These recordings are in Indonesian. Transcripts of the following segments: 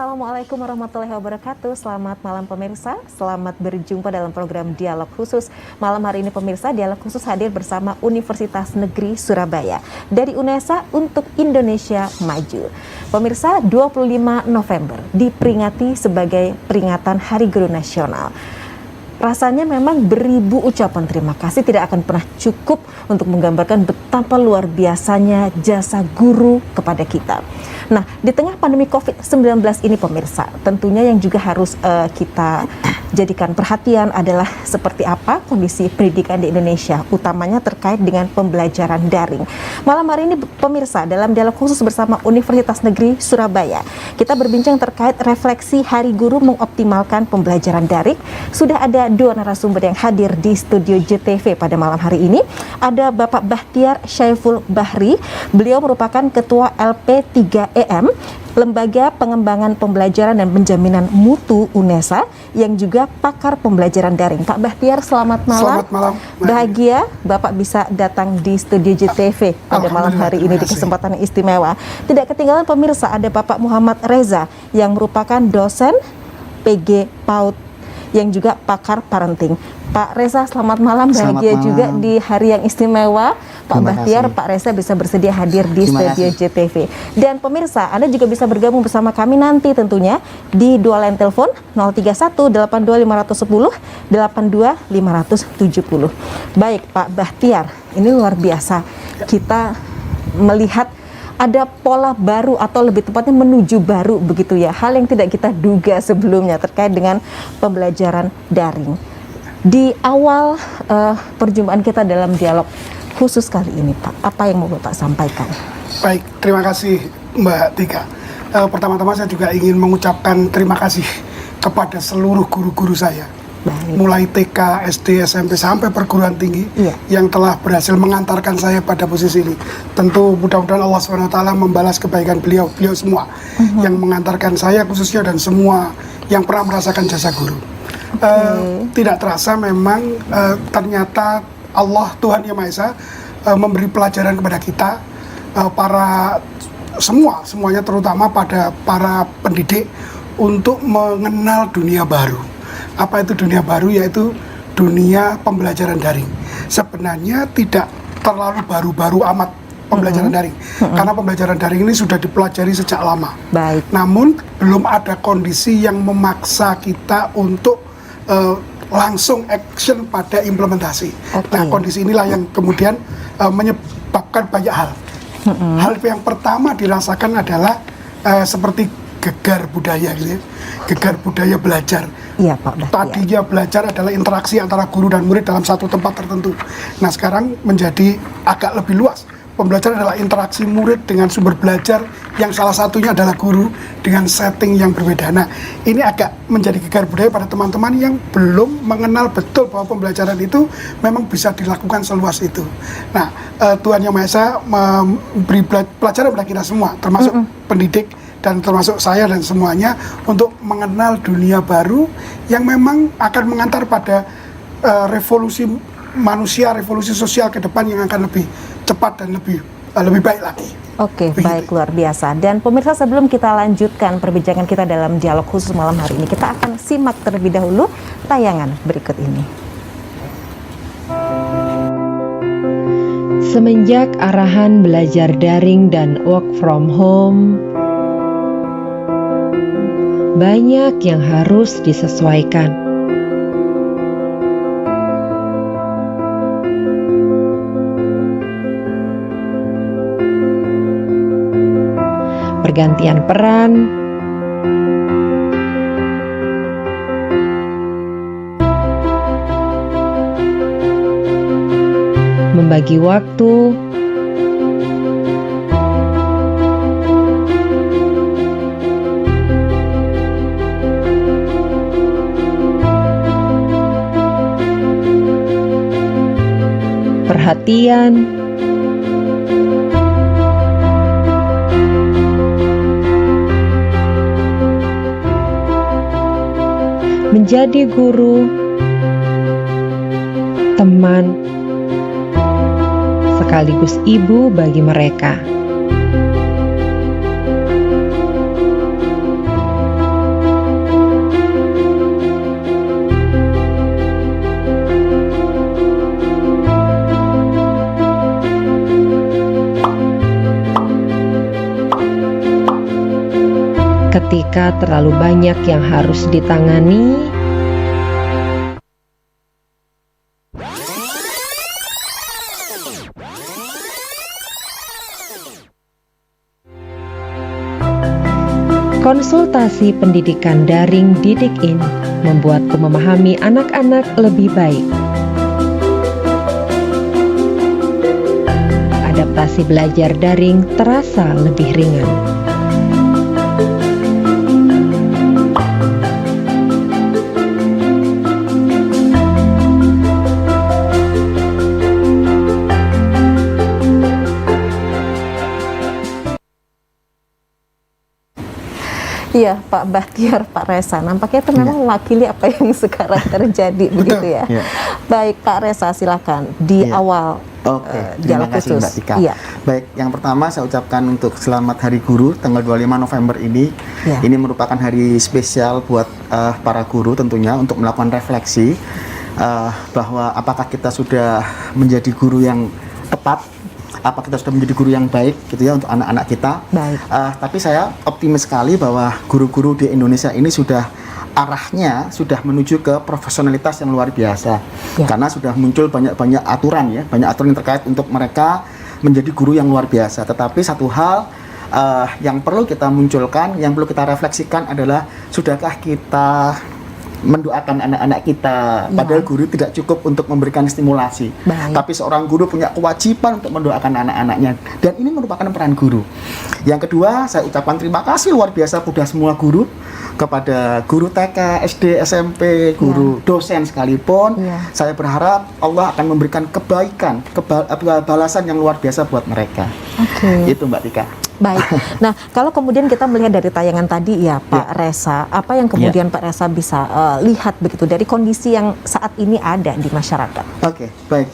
Assalamualaikum warahmatullahi wabarakatuh. Selamat malam pemirsa. Selamat berjumpa dalam program Dialog Khusus. Malam hari ini pemirsa, Dialog Khusus hadir bersama Universitas Negeri Surabaya. Dari UNESA untuk Indonesia Maju. Pemirsa, 25 November diperingati sebagai peringatan Hari Guru Nasional. Rasanya memang beribu ucapan terima kasih tidak akan pernah cukup untuk menggambarkan betapa luar biasanya jasa guru kepada kita. Nah, di tengah pandemi COVID-19 ini pemirsa, tentunya yang juga harus kita jadikan perhatian adalah seperti apa kondisi pendidikan di Indonesia, utamanya terkait dengan pembelajaran daring. Malam hari ini pemirsa, dalam dialog khusus bersama Universitas Negeri Surabaya, kita berbincang terkait refleksi Hari Guru mengoptimalkan pembelajaran daring. Sudah ada dua narasumber yang hadir di studio JTV pada malam hari ini. Ada Bapak Bahtiar Syaiful Bahri, beliau merupakan Ketua LP3EM, Lembaga Pengembangan Pembelajaran dan Penjaminan Mutu UNESA, yang juga pakar pembelajaran daring. Pak Bahtiar, selamat malam. Selamat malam. Bahagia Bapak bisa datang di studio JTV pada malam hari ini di kesempatan yang istimewa. Tidak ketinggalan pemirsa, ada Bapak Muhammad Reza yang merupakan dosen PG PAUD yang juga pakar parenting. Pak Reza, selamat malam. Bahagia juga di hari yang istimewa. Pak Bahtiar, Pak Reza bisa bersedia hadir di studio JTV. Dan pemirsa, Anda juga bisa bergabung bersama kami nanti tentunya di dua line telepon 031 82 510 82 570. Baik Pak Bahtiar, ini luar biasa. Kita melihat ada pola baru atau lebih tepatnya menuju baru begitu ya, hal yang tidak kita duga sebelumnya terkait dengan pembelajaran daring. Di awal perjumpaan kita dalam dialog khusus kali ini Pak, apa yang mau Bapak sampaikan? Baik, terima kasih Mbak Tika. Pertama-tama saya juga ingin mengucapkan terima kasih kepada seluruh guru-guru saya. Baik. Mulai TK, SD, SMP sampai perguruan tinggi yang telah berhasil mengantarkan saya pada posisi ini. Tentu mudah-mudahan Allah SWT membalas kebaikan beliau semua yang mengantarkan saya khususnya dan semua yang pernah merasakan jasa guru. Tidak terasa memang ternyata Allah Tuhan Yang Maha Esa memberi pelajaran kepada kita semuanya terutama pada para pendidik untuk mengenal dunia baru. Apa itu dunia baru? Yaitu dunia pembelajaran daring. Sebenarnya tidak terlalu baru-baru amat pembelajaran daring, karena pembelajaran daring ini sudah dipelajari sejak lama. Baik. Namun belum ada kondisi yang memaksa kita untuk langsung action pada implementasi. Nah, kondisi inilah yang kemudian menyebabkan banyak hal. Hal yang pertama dirasakan adalah seperti gegar budaya gitu ya. Gegar budaya belajar. Iya Pak. Tadinya belajar adalah interaksi antara guru dan murid dalam satu tempat tertentu. Nah, sekarang menjadi agak lebih luas. Pembelajaran adalah interaksi murid dengan sumber belajar yang salah satunya adalah guru dengan setting yang berbeda. Nah, ini agak menjadi gegar budaya pada teman-teman yang belum mengenal betul bahwa pembelajaran itu memang bisa dilakukan seluas itu. Nah, Tuhan Yang Maha Esa memberi pelajaran pada kita semua, termasuk pendidik dan termasuk saya dan semuanya, untuk mengenal dunia baru yang memang akan mengantar pada revolusi manusia, revolusi sosial ke depan yang akan lebih cepat dan lebih baik lagi. Oke, baik, luar biasa. Dan pemirsa, sebelum kita lanjutkan perbincangan kita dalam dialog khusus malam hari ini, kita akan simak terlebih dahulu tayangan berikut ini. Semenjak arahan belajar daring dan work from home, banyak yang harus disesuaikan. Pergantian peran, membagi waktu, perhatian, menjadi guru, teman, sekaligus ibu bagi mereka. mereka terlalu banyak yang harus ditangani? Konsultasi pendidikan daring Didik-In membuatku memahami anak-anak lebih baik. Adaptasi belajar daring terasa lebih ringan. Iya, Pak Bahtiar, Pak Resa, nampaknya itu memang mewakili apa yang sekarang terjadi begitu ya. Baik, Pak Resa, silakan di awal terima dialog kasih khusus. Mbak Tika. Iya. Baik, yang pertama saya ucapkan untuk selamat Hari Guru tanggal 25 November ini. Ya. Ini merupakan hari spesial buat para guru tentunya untuk melakukan refleksi bahwa apakah kita sudah menjadi guru yang tepat, apa kita sudah menjadi guru yang baik gitu ya untuk anak-anak kita. Baik. Tapi saya optimis sekali bahwa guru-guru di Indonesia ini sudah arahnya sudah menuju ke profesionalitas yang luar biasa. Ya. Karena sudah muncul banyak aturan ya, banyak aturan yang terkait untuk mereka menjadi guru yang luar biasa. Tetapi satu hal yang perlu kita munculkan, yang perlu kita refleksikan adalah sudahkah kita mendoakan anak-anak kita, padahal guru tidak cukup untuk memberikan stimulasi. Baik. Tapi seorang guru punya kewajiban untuk mendoakan anak-anaknya, dan ini merupakan peran guru. Yang kedua, saya ucapkan terima kasih luar biasa pada semua guru, kepada guru TK, SD, SMP, guru dosen sekalipun. Saya berharap Allah akan memberikan kebaikan, balasan yang luar biasa buat mereka. Itu Mbak Tika. Baik. Nah, kalau kemudian kita melihat dari tayangan tadi ya Pak Resa, apa yang kemudian Pak Resa bisa lihat begitu dari kondisi yang saat ini ada di masyarakat? Oke, baik.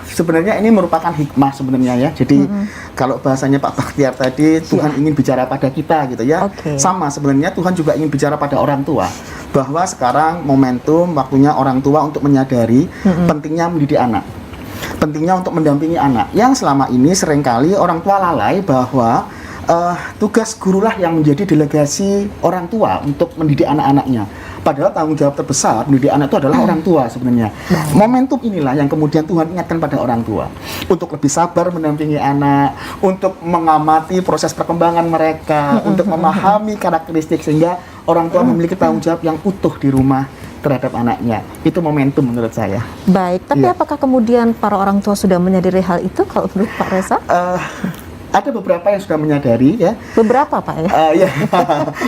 Sebenarnya ini merupakan hikmah sebenarnya ya. Jadi kalau bahasanya Pak Bahtiar tadi, Tuhan ingin bicara pada kita gitu ya. Sama sebenarnya Tuhan juga ingin bicara pada orang tua, bahwa sekarang momentum waktunya orang tua untuk menyadari pentingnya mendidik anak. Pentingnya untuk mendampingi anak yang selama ini seringkali orang tua lalai bahwa tugas gurulah yang menjadi delegasi orang tua untuk mendidik anak-anaknya. Padahal tanggung jawab terbesar mendidik anak itu adalah orang tua sebenarnya. Momentum inilah yang kemudian Tuhan ingatkan pada orang tua untuk lebih sabar mendampingi anak, untuk mengamati proses perkembangan mereka, untuk memahami karakteristik sehingga orang tua memiliki tanggung jawab yang utuh di rumah terhadap anaknya. Itu momentum menurut saya. Baik, tapi apakah kemudian para orang tua sudah menyadari hal itu kalau menurut Pak Resa? Ada beberapa yang sudah menyadari ya. Beberapa Pak ya? Ya.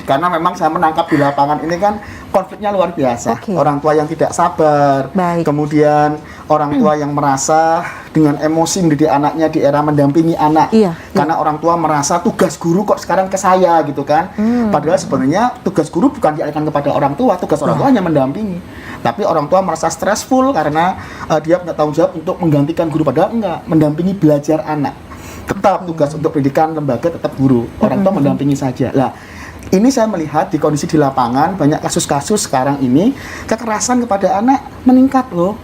Karena memang saya menangkap di lapangan ini kan konfliknya luar biasa. Orang tua yang tidak sabar, kemudian orang tua yang merasa dengan emosi mendidik anaknya di era mendampingi anak. Karena orang tua merasa tugas guru kok sekarang ke saya gitu kan. Padahal sebenarnya tugas guru bukan dialihkan kepada orang tua, tugas orang tua hanya mendampingi. Tapi orang tua merasa stressful karena dia punya tanggung jawab untuk menggantikan guru, padahal enggak, mendampingi belajar anak. Tetap tugas untuk pendidikan lembaga tetap guru, orang tua mendampingi saja. Lah, ini saya melihat di kondisi di lapangan banyak kasus-kasus sekarang ini kekerasan kepada anak meningkat loh.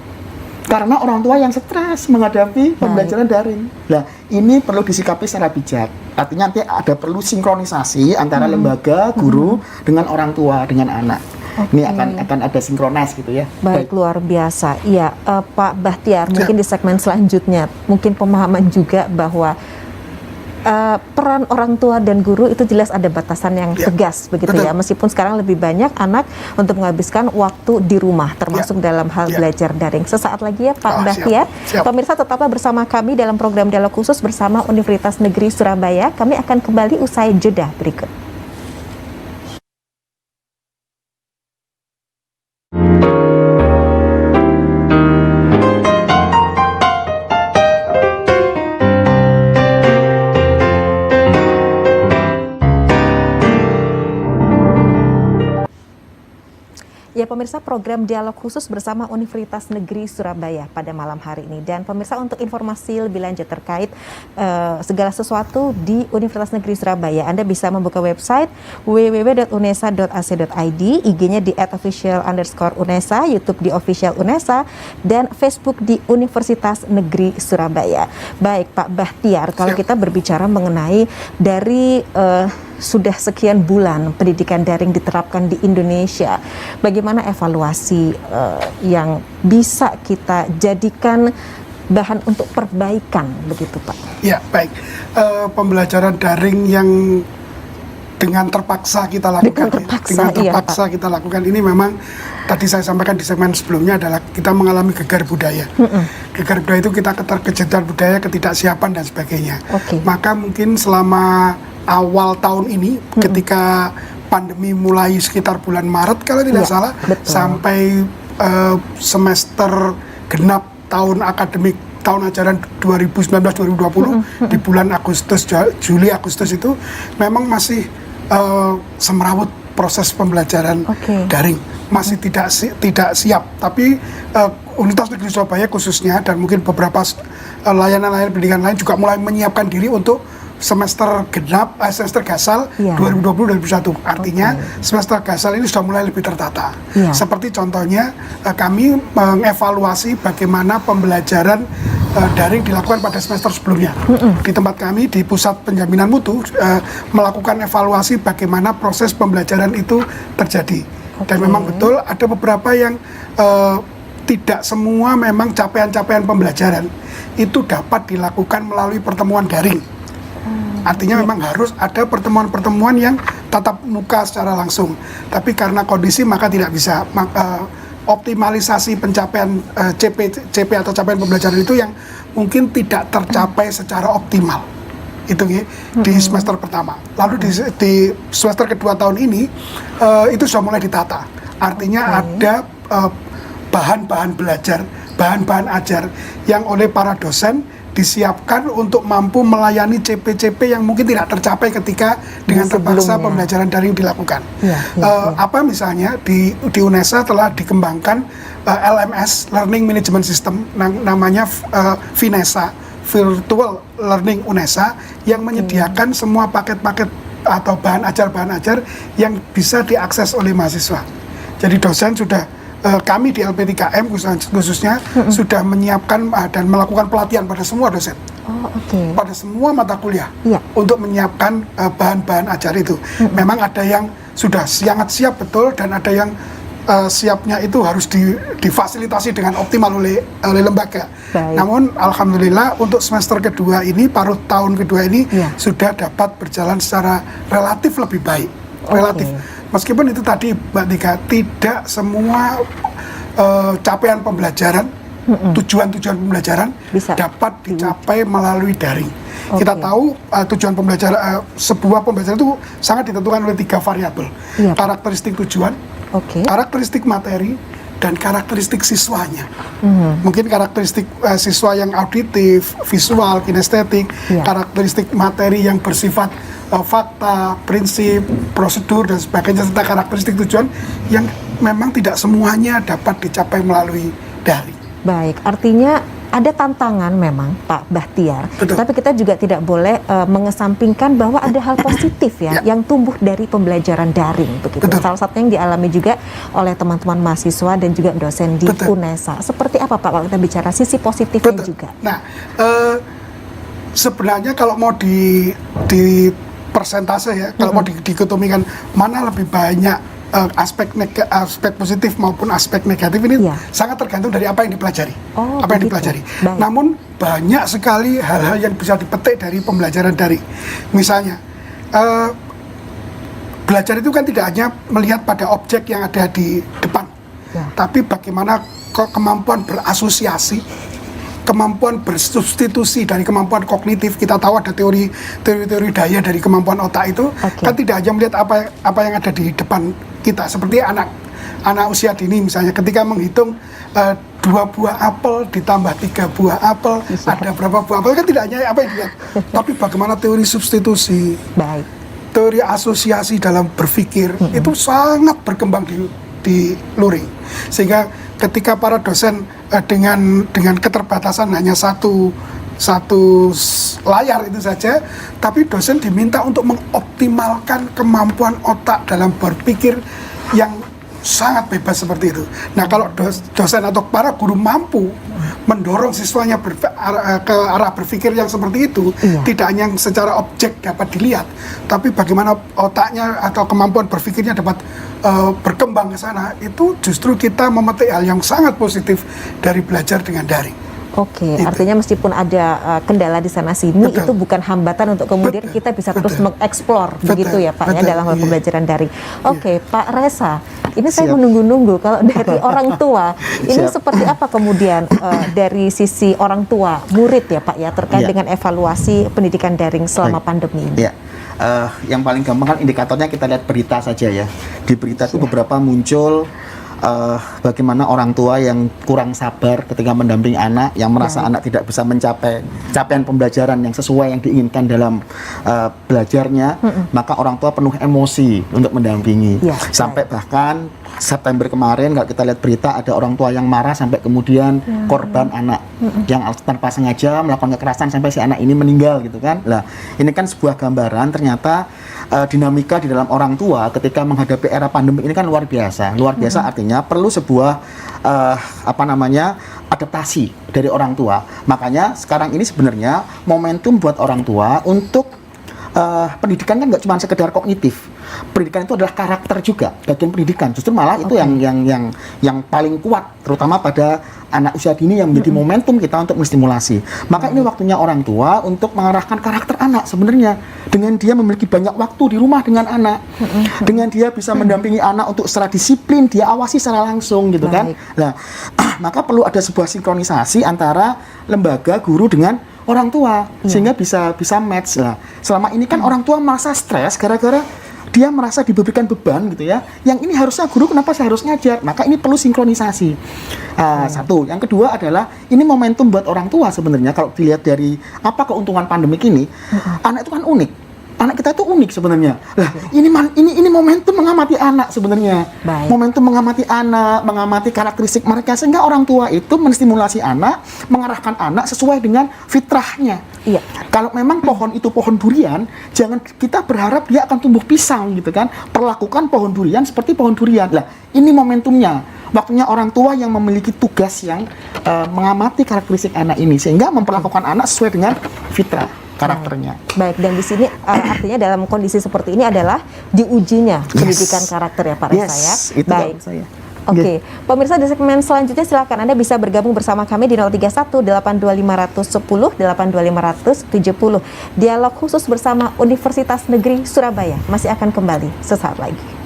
Karena orang tua yang stres menghadapi pembelajaran daring. Nah, ini perlu disikapi secara bijak. Artinya nanti ada perlu sinkronisasi antara lembaga, guru dengan orang tua, dengan anak. Ini akan ada sinkronis gitu ya. Baik, luar biasa. Iya, Pak Bahtiar, mungkin di segmen selanjutnya mungkin pemahaman juga bahwa peran orang tua dan guru itu jelas ada batasan yang tegas begitu ya. Meskipun sekarang lebih banyak anak untuk menghabiskan waktu di rumah termasuk dalam hal belajar daring. Sesaat lagi ya Pak Bahtiar. Pemirsa tetaplah bersama kami dalam program dialog khusus bersama Universitas Negeri Surabaya. Kami akan kembali usai jeda berikut. Ya pemirsa, program dialog khusus bersama Universitas Negeri Surabaya pada malam hari ini. Dan pemirsa, untuk informasi lebih lanjut terkait segala sesuatu di Universitas Negeri Surabaya, Anda bisa membuka website www.unesa.ac.id, IG-nya di @official_unesa, YouTube di official Unesa, dan Facebook di Universitas Negeri Surabaya. Baik Pak Bahtiar, kalau kita berbicara mengenai dari sudah sekian bulan pendidikan daring diterapkan di Indonesia, bagaimana evaluasi yang bisa kita jadikan bahan untuk perbaikan begitu Pak? Ya, baik. Pembelajaran daring yang dengan terpaksa kita lakukan, kita lakukan ini memang tadi saya sampaikan di segmen sebelumnya adalah kita mengalami gegar budaya. Gegar budaya itu kita keterkejutan budaya, ketidaksiapan dan sebagainya. Maka mungkin selama awal tahun ini ketika pandemi mulai sekitar bulan Maret kalau tidak salah, sampai semester genap tahun akademik tahun ajaran 2019-2020 di bulan Juli Agustus itu memang masih semerawut proses pembelajaran daring, masih tidak siap. Tapi Universitas Negeri Surabaya khususnya dan mungkin beberapa layanan-layanan pendidikan lain juga mulai menyiapkan diri untuk semester genap, semester gasal 2020-2021. Artinya semester gasal ini sudah mulai lebih tertata. Seperti contohnya kami mengevaluasi bagaimana pembelajaran daring dilakukan pada semester sebelumnya. Di tempat kami di Pusat Penjaminan Mutu melakukan evaluasi bagaimana proses pembelajaran itu terjadi. Dan memang betul ada beberapa yang tidak semua memang capaian-capaian pembelajaran itu dapat dilakukan melalui pertemuan daring. Artinya memang harus ada pertemuan-pertemuan yang tatap muka secara langsung. Tapi karena kondisi maka tidak bisa. Optimalisasi pencapaian CP atau capaian pembelajaran itu yang mungkin tidak tercapai secara optimal. Itu ya, di semester pertama. Lalu di semester kedua tahun ini itu sudah mulai ditata. Artinya ada bahan-bahan belajar, bahan-bahan ajar yang oleh para dosen disiapkan untuk mampu melayani CP-CP yang mungkin tidak tercapai ketika dengan terpaksa pembelajaran daring dilakukan. Apa misalnya di UNESA telah dikembangkan LMS, Learning Management System, namanya VINESA, Virtual Learning UNESA, yang menyediakan semua paket-paket atau bahan ajar yang bisa diakses oleh mahasiswa. Jadi dosen sudah kami di LP3M khususnya sudah menyiapkan dan melakukan pelatihan pada semua dosen, pada semua mata kuliah untuk menyiapkan bahan-bahan ajar itu. Memang ada yang sudah sangat siap betul dan ada yang siapnya itu harus difasilitasi dengan optimal oleh lembaga. Namun alhamdulillah untuk semester kedua ini, paruh tahun kedua ini sudah dapat berjalan secara relatif lebih baik. Relatif. Meskipun itu tadi Mbak Tika, tidak semua capaian pembelajaran, tujuan-tujuan pembelajaran dapat dicapai melalui daring. Kita tahu tujuan pembelajaran, sebuah pembelajaran itu sangat ditentukan oleh 3 variabel. Karakteristik tujuan, karakteristik materi, dan karakteristik siswanya. Mungkin karakteristik siswa yang auditif, visual, kinestetik, karakteristik materi yang bersifat fakta, prinsip, prosedur, dan sebagainya, serta karakteristik tujuan yang memang tidak semuanya dapat dicapai melalui daring. Baik, artinya ada tantangan memang Pak Bahtiar, tapi kita juga tidak boleh mengesampingkan bahwa ada hal positif yang tumbuh dari pembelajaran daring begitu. Salah satu yang dialami juga oleh teman-teman mahasiswa dan juga dosen di UNESA. Seperti apa Pak kalau kita bicara sisi positifnya juga? Nah, sebenarnya kalau mau di persentase ya, kalau mau dikotomikan mana lebih banyak aspek positif maupun aspek negatif ini sangat tergantung dari apa yang dipelajari. Namun banyak sekali hal-hal yang bisa dipetik dari pembelajaran daring. Misalnya belajar itu kan tidak hanya melihat pada objek yang ada di depan, tapi bagaimana kemampuan berasosiasi, kemampuan bersubstitusi dari kemampuan kognitif. Kita tahu ada teori daya dari kemampuan otak itu kan tidak hanya melihat apa yang ada di depan kita. Seperti anak usia dini misalnya, ketika menghitung 2 buah apel ditambah 3 buah apel, ada berapa buah apel, kan tidak hanya apa yang dilihat, tapi bagaimana teori substitusi, teori asosiasi dalam berpikir itu sangat berkembang di luring. Sehingga ketika para dosen dengan keterbatasan hanya satu layar itu saja, tapi dosen diminta untuk mengoptimalkan kemampuan otak dalam berpikir yang sangat bebas seperti itu. Nah, kalau dosen atau para guru mampu mendorong siswanya ke arah berpikir yang seperti itu, tidak hanya secara objek dapat dilihat, tapi bagaimana otaknya atau kemampuan berpikirnya dapat berkembang ke sana, itu justru kita memetik hal yang sangat positif dari belajar dengan daring. Oke, artinya meskipun ada kendala di sana sini, itu bukan hambatan untuk kemudian kita bisa terus mengeksplor, begitu ya Pak, ya, dalam hal pembelajaran daring. Oke, Pak Resa, ini saya menunggu-nunggu kalau dari orang tua, ini seperti apa kemudian dari sisi orang tua, murid ya Pak ya, terkait dengan evaluasi pendidikan daring selama pandemi ini? Ya. Yang paling gampang kan indikatornya kita lihat berita saja ya. Di berita itu beberapa muncul bagaimana orang tua yang kurang sabar ketika mendampingi anak, yang merasa anak tidak bisa mencapai capaian pembelajaran yang sesuai yang diinginkan dalam belajarnya, maka orang tua penuh emosi untuk mendampingi. Sampai bahkan September kemarin kalau kita lihat berita, ada orang tua yang marah sampai kemudian korban anak yang tanpa sengaja melakukan kekerasan sampai si anak ini meninggal gitu kan. Lah, ini kan sebuah gambaran ternyata dinamika di dalam orang tua ketika menghadapi era pandemi ini kan luar biasa. Luar biasa artinya perlu sebuah adaptasi dari orang tua. Makanya sekarang ini sebenarnya momentum buat orang tua untuk pendidikan kan nggak cuma sekedar kognitif. Pendidikan itu adalah karakter juga, bagian pendidikan. Justru malah itu yang paling kuat, terutama pada anak usia dini yang menjadi momentum kita untuk menstimulasi. Maka ini waktunya orang tua untuk mengarahkan karakter anak sebenarnya. Dengan dia memiliki banyak waktu di rumah dengan anak, dengan dia bisa mendampingi anak untuk secara disiplin, dia awasi secara langsung gitu kan. Nah, maka perlu ada sebuah sinkronisasi antara lembaga, guru dengan orang tua sehingga bisa match lah. Selama ini kan orang tua merasa stres gara-gara dia merasa diberikan beban gitu ya. Yang ini harusnya guru, kenapa saya harus ngajar? Maka ini perlu sinkronisasi. Satu, yang kedua adalah ini momentum buat orang tua sebenarnya. Kalau dilihat dari apa keuntungan pandemik ini, anak itu kan unik. Anak kita itu unik sebenarnya. Lah, ini momentum mengamati anak sebenarnya. Momentum mengamati anak, mengamati karakteristik mereka sehingga orang tua itu menstimulasi anak, mengarahkan anak sesuai dengan fitrahnya. Kalau memang pohon itu pohon durian, jangan kita berharap dia akan tumbuh pisang gitu kan. Perlakukan pohon durian seperti pohon durian. Lah, ini momentumnya. Waktunya orang tua yang memiliki tugas yang mengamati karakteristik anak ini sehingga memperlakukan anak sesuai dengan fitrah karakternya. Baik, dan di sini artinya dalam kondisi seperti ini adalah diujinya pendidikan karakter ya Pak Resa ya. Itu baik. Saya. Oke, pemirsa di segmen selanjutnya silakan Anda bisa bergabung bersama kami di 031 82510 82570. Dialog khusus bersama Universitas Negeri Surabaya masih akan kembali sesaat lagi.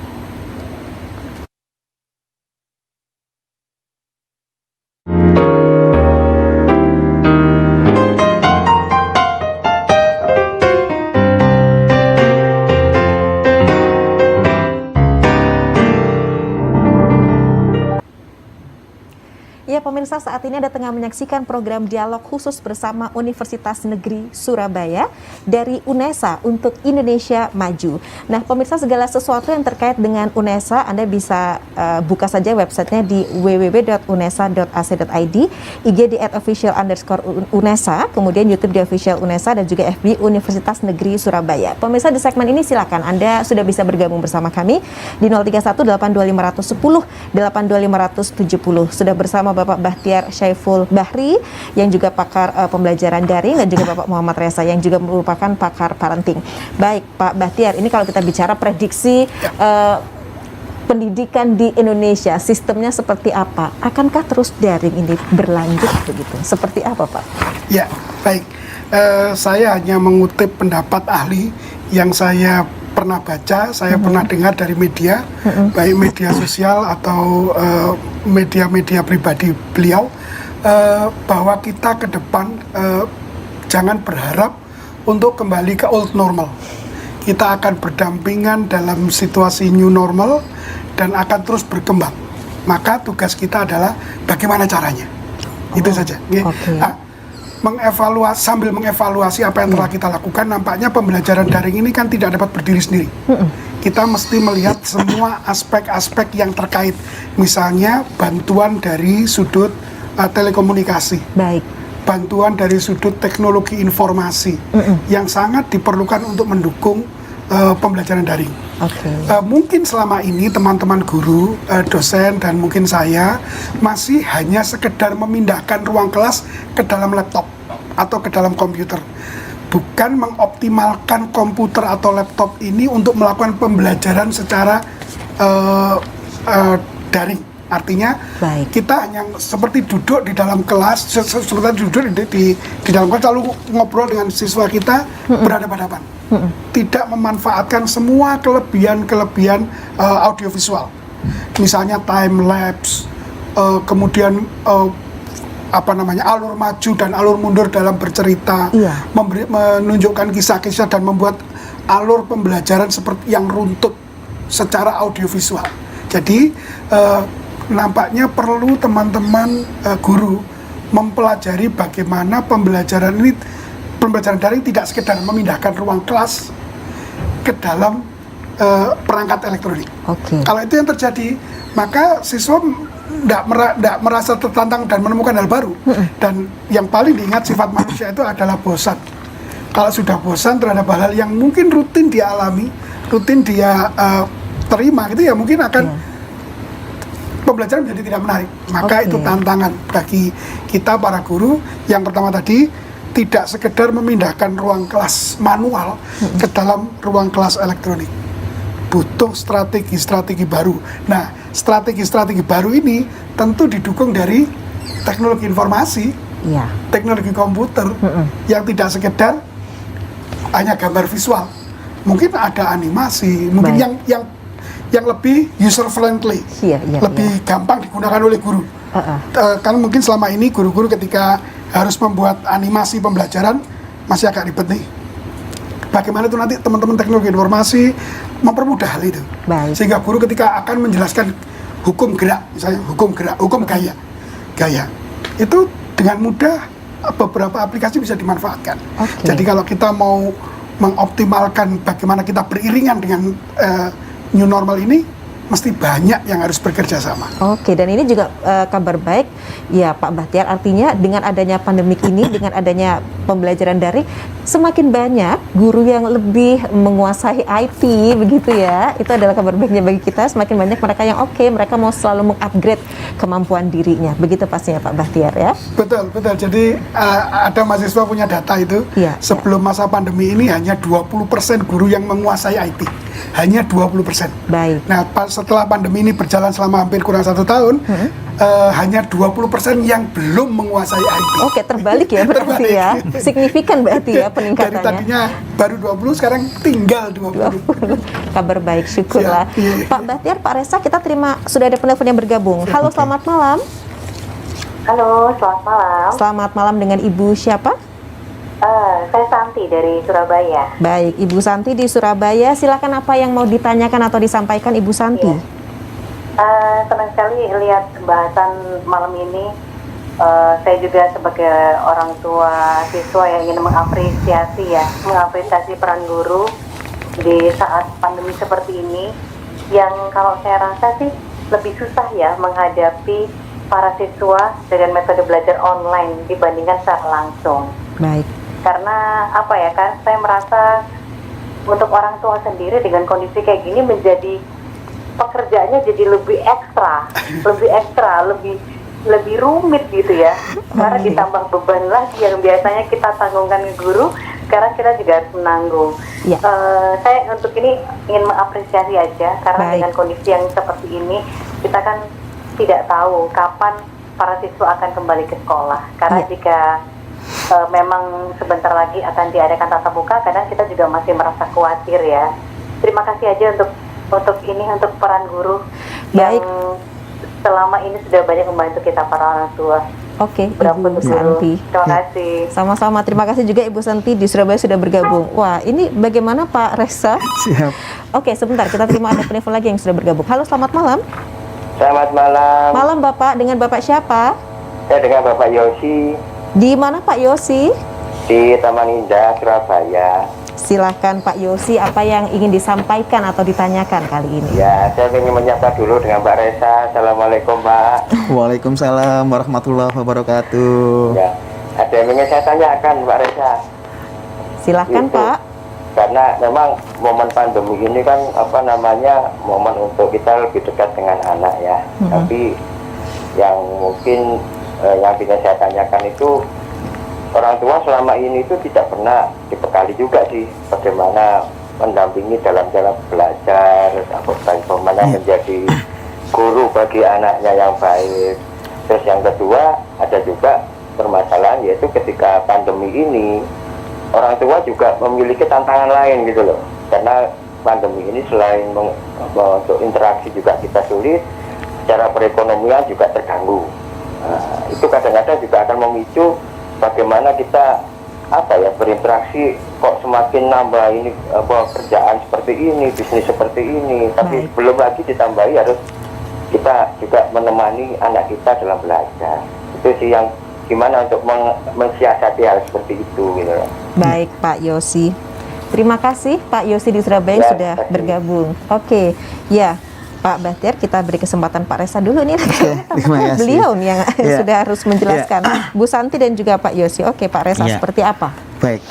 Pemirsa, saat ini Anda tengah menyaksikan program dialog khusus bersama Universitas Negeri Surabaya dari UNESA untuk Indonesia Maju. Nah, pemirsa, segala sesuatu yang terkait dengan UNESA Anda bisa buka saja websitenya di www.unesa.ac.id, IG di @official_UNESA, kemudian YouTube di Official UNESA dan juga FB Universitas Negeri Surabaya. Pemirsa, di segmen ini silakan Anda sudah bisa bergabung bersama kami di 031 82510 82570. Sudah bersama Bapak Bahtiar Syaiful Bahri yang juga pakar pembelajaran daring dan juga Bapak Muhammad Resa yang juga merupakan pakar parenting. Baik Pak Bahtiar, ini kalau kita bicara prediksi pendidikan di Indonesia, sistemnya seperti apa? Akankah terus daring ini berlanjut begitu? Seperti apa Pak? Ya, baik. Saya hanya mengutip pendapat ahli yang saya pernah baca, saya pernah dengar dari media, baik media sosial atau media-media pribadi beliau, bahwa kita ke depan jangan berharap untuk kembali ke old normal. Kita akan berdampingan dalam situasi new normal dan akan terus berkembang. Maka tugas kita adalah bagaimana caranya. Itu saja. Sambil mengevaluasi apa yang telah kita lakukan, nampaknya pembelajaran daring ini kan tidak dapat berdiri sendiri. Kita mesti melihat semua aspek-aspek yang terkait, misalnya bantuan dari sudut telekomunikasi, bantuan dari sudut teknologi informasi yang sangat diperlukan untuk mendukung pembelajaran daring. Mungkin selama ini teman-teman guru, dosen, dan mungkin saya masih hanya sekedar memindahkan ruang kelas ke dalam laptop atau ke dalam komputer, bukan mengoptimalkan komputer atau laptop ini untuk melakukan pembelajaran secara daring. Artinya kita hanya seperti duduk di dalam kelas, seperti duduk di dalam kelas lalu ngobrol dengan siswa kita berhadapan-hadapan. Tidak memanfaatkan semua kelebihan audiovisual. Misalnya time lapse, kemudian alur maju dan alur mundur dalam bercerita, menunjukkan kisah-kisah dan membuat alur pembelajaran seperti yang runtut secara audiovisual. Jadi nampaknya perlu teman-teman guru mempelajari bagaimana pembelajaran daring tidak sekedar memindahkan ruang kelas ke dalam perangkat elektronik. Kalau itu yang terjadi, maka siswa tidak merasa tertantang dan menemukan hal baru. Dan yang paling diingat sifat manusia itu adalah bosan. Kalau sudah bosan terhadap hal-hal yang mungkin rutin dia alami, rutin dia terima, gitu ya, mungkin akan pembelajaran menjadi tidak menarik. Maka itu tantangan bagi kita para guru. Yang pertama tadi, tidak sekedar memindahkan ruang kelas manual ke dalam ruang kelas elektronik. Butuh strategi-strategi baru. Nah, strategi-strategi baru ini tentu didukung dari teknologi informasi, teknologi komputer, yang tidak sekedar hanya gambar visual. Mungkin ada animasi, mungkin yang lebih user friendly, lebih gampang digunakan oleh guru. Karena mungkin selama ini guru-guru ketika harus membuat animasi pembelajaran masih agak ribet nih. Bagaimana itu nanti teman-teman teknologi informasi mempermudah hal itu, sehingga guru ketika akan menjelaskan hukum gerak, misalnya hukum gaya, itu dengan mudah beberapa aplikasi bisa dimanfaatkan. Jadi kalau kita mau mengoptimalkan bagaimana kita beriringan dengan new normal ini, mesti banyak yang harus bekerja sama. Dan ini juga kabar baik ya Pak Bahtiar, artinya dengan adanya pandemik ini, dengan adanya pembelajaran daring, semakin banyak guru yang lebih menguasai IT, begitu ya. Itu adalah kabar baiknya bagi kita, semakin banyak mereka yang mereka mau selalu mengupgrade kemampuan dirinya. Begitu pastinya Pak Bahtiar ya. Betul. Jadi ada mahasiswa punya data itu, sebelum masa pandemi ini hanya 20% guru yang menguasai IT. Hanya 20%. Nah, setelah pandemi ini berjalan selama hampir kurang 1 tahun, hanya 20% yang belum menguasai IT. Terbalik ya berarti ya. Signifikan berarti ya peningkatannya. Dari tadinya baru 20, sekarang tinggal 20. Kabar baik, syukurlah. Pak Bahtiar, Pak Resa, kita sudah ada penelpon yang bergabung. Halo, selamat malam. Halo, selamat malam. Selamat malam, dengan Ibu siapa? Saya Santi dari Surabaya. Baik, Ibu Santi di Surabaya. Silakan, apa yang mau ditanyakan atau disampaikan Ibu Santi? Senang sekali lihat pembahasan malam ini. Saya juga sebagai orang tua siswa yang ingin mengapresiasi peran guru di saat pandemi seperti ini. Yang kalau saya rasa sih lebih susah ya menghadapi para siswa dengan metode belajar online dibandingkan secara langsung. Karena saya merasa untuk orang tua sendiri dengan kondisi kayak gini menjadi pekerjaannya jadi lebih ekstra, lebih rumit gitu ya. Karena ditambah beban lagi yang biasanya kita tanggungkan ke guru, sekarang kita juga harus menanggung. Saya untuk ini ingin mengapresiasi aja, karena dengan kondisi yang seperti ini kita kan tidak tahu kapan para siswa akan kembali ke sekolah. Karena jika memang sebentar lagi akan diadakan tatap muka, kadang kita juga masih merasa khawatir ya. Terima kasih aja untuk peran guru yang selama ini sudah banyak membantu kita para orang tua. Ibu Santi. Terima kasih. Sama-sama, terima kasih juga Ibu Santi di Surabaya sudah bergabung. Wah, ini bagaimana Pak Resa? Siap. Sebentar, kita terima ada penelpon lagi yang sudah bergabung. Halo, selamat malam. Selamat malam. Malam Bapak, dengan Bapak siapa? Saya dengan Bapak Yosi. Di mana Pak Yosi? Di Taman Indah, Surabaya. Silahkan Pak Yosi, apa yang ingin disampaikan atau ditanyakan kali ini? Ya, saya ingin menyapa dulu dengan Pak Resa. Assalamualaikum Pak. Waalaikumsalam warahmatullahi wabarakatuh. Ya, ada yang ingin saya tanyakan Pak Resa. Silahkan Pak. Karena memang momen pandemi ini kan momen untuk kita lebih dekat dengan anak ya. Tapi yang mungkin yang ingin saya tanyakan itu, orang tua selama ini itu tidak pernah dibekali juga sih bagaimana mendampingi dalam belajar, bagaimana menjadi guru bagi anaknya yang baik. Terus yang kedua, ada juga permasalahan yaitu ketika pandemi ini orang tua juga memiliki tantangan lain gitu loh, karena pandemi ini selain untuk interaksi juga kita sulit, secara perekonomian juga terganggu. Itu kadang-kadang juga akan memicu bagaimana kita berinteraksi, kok semakin nambah ini kerjaan seperti ini, bisnis seperti ini, tapi belum lagi ditambahi harus kita juga menemani anak kita dalam belajar. Itu sih yang gimana untuk mensiasati hal seperti itu gitu. Baik Pak Yosi, terima kasih Pak Yosi di Surabaya ya, sudah bergabung. Oke, ya Pak Bahtiar, kita beri kesempatan Pak Resa dulu nih. Beliau nih yang sudah harus menjelaskan. Bu Santi dan juga Pak Yosi. Oke Pak Resa, seperti apa? Baik,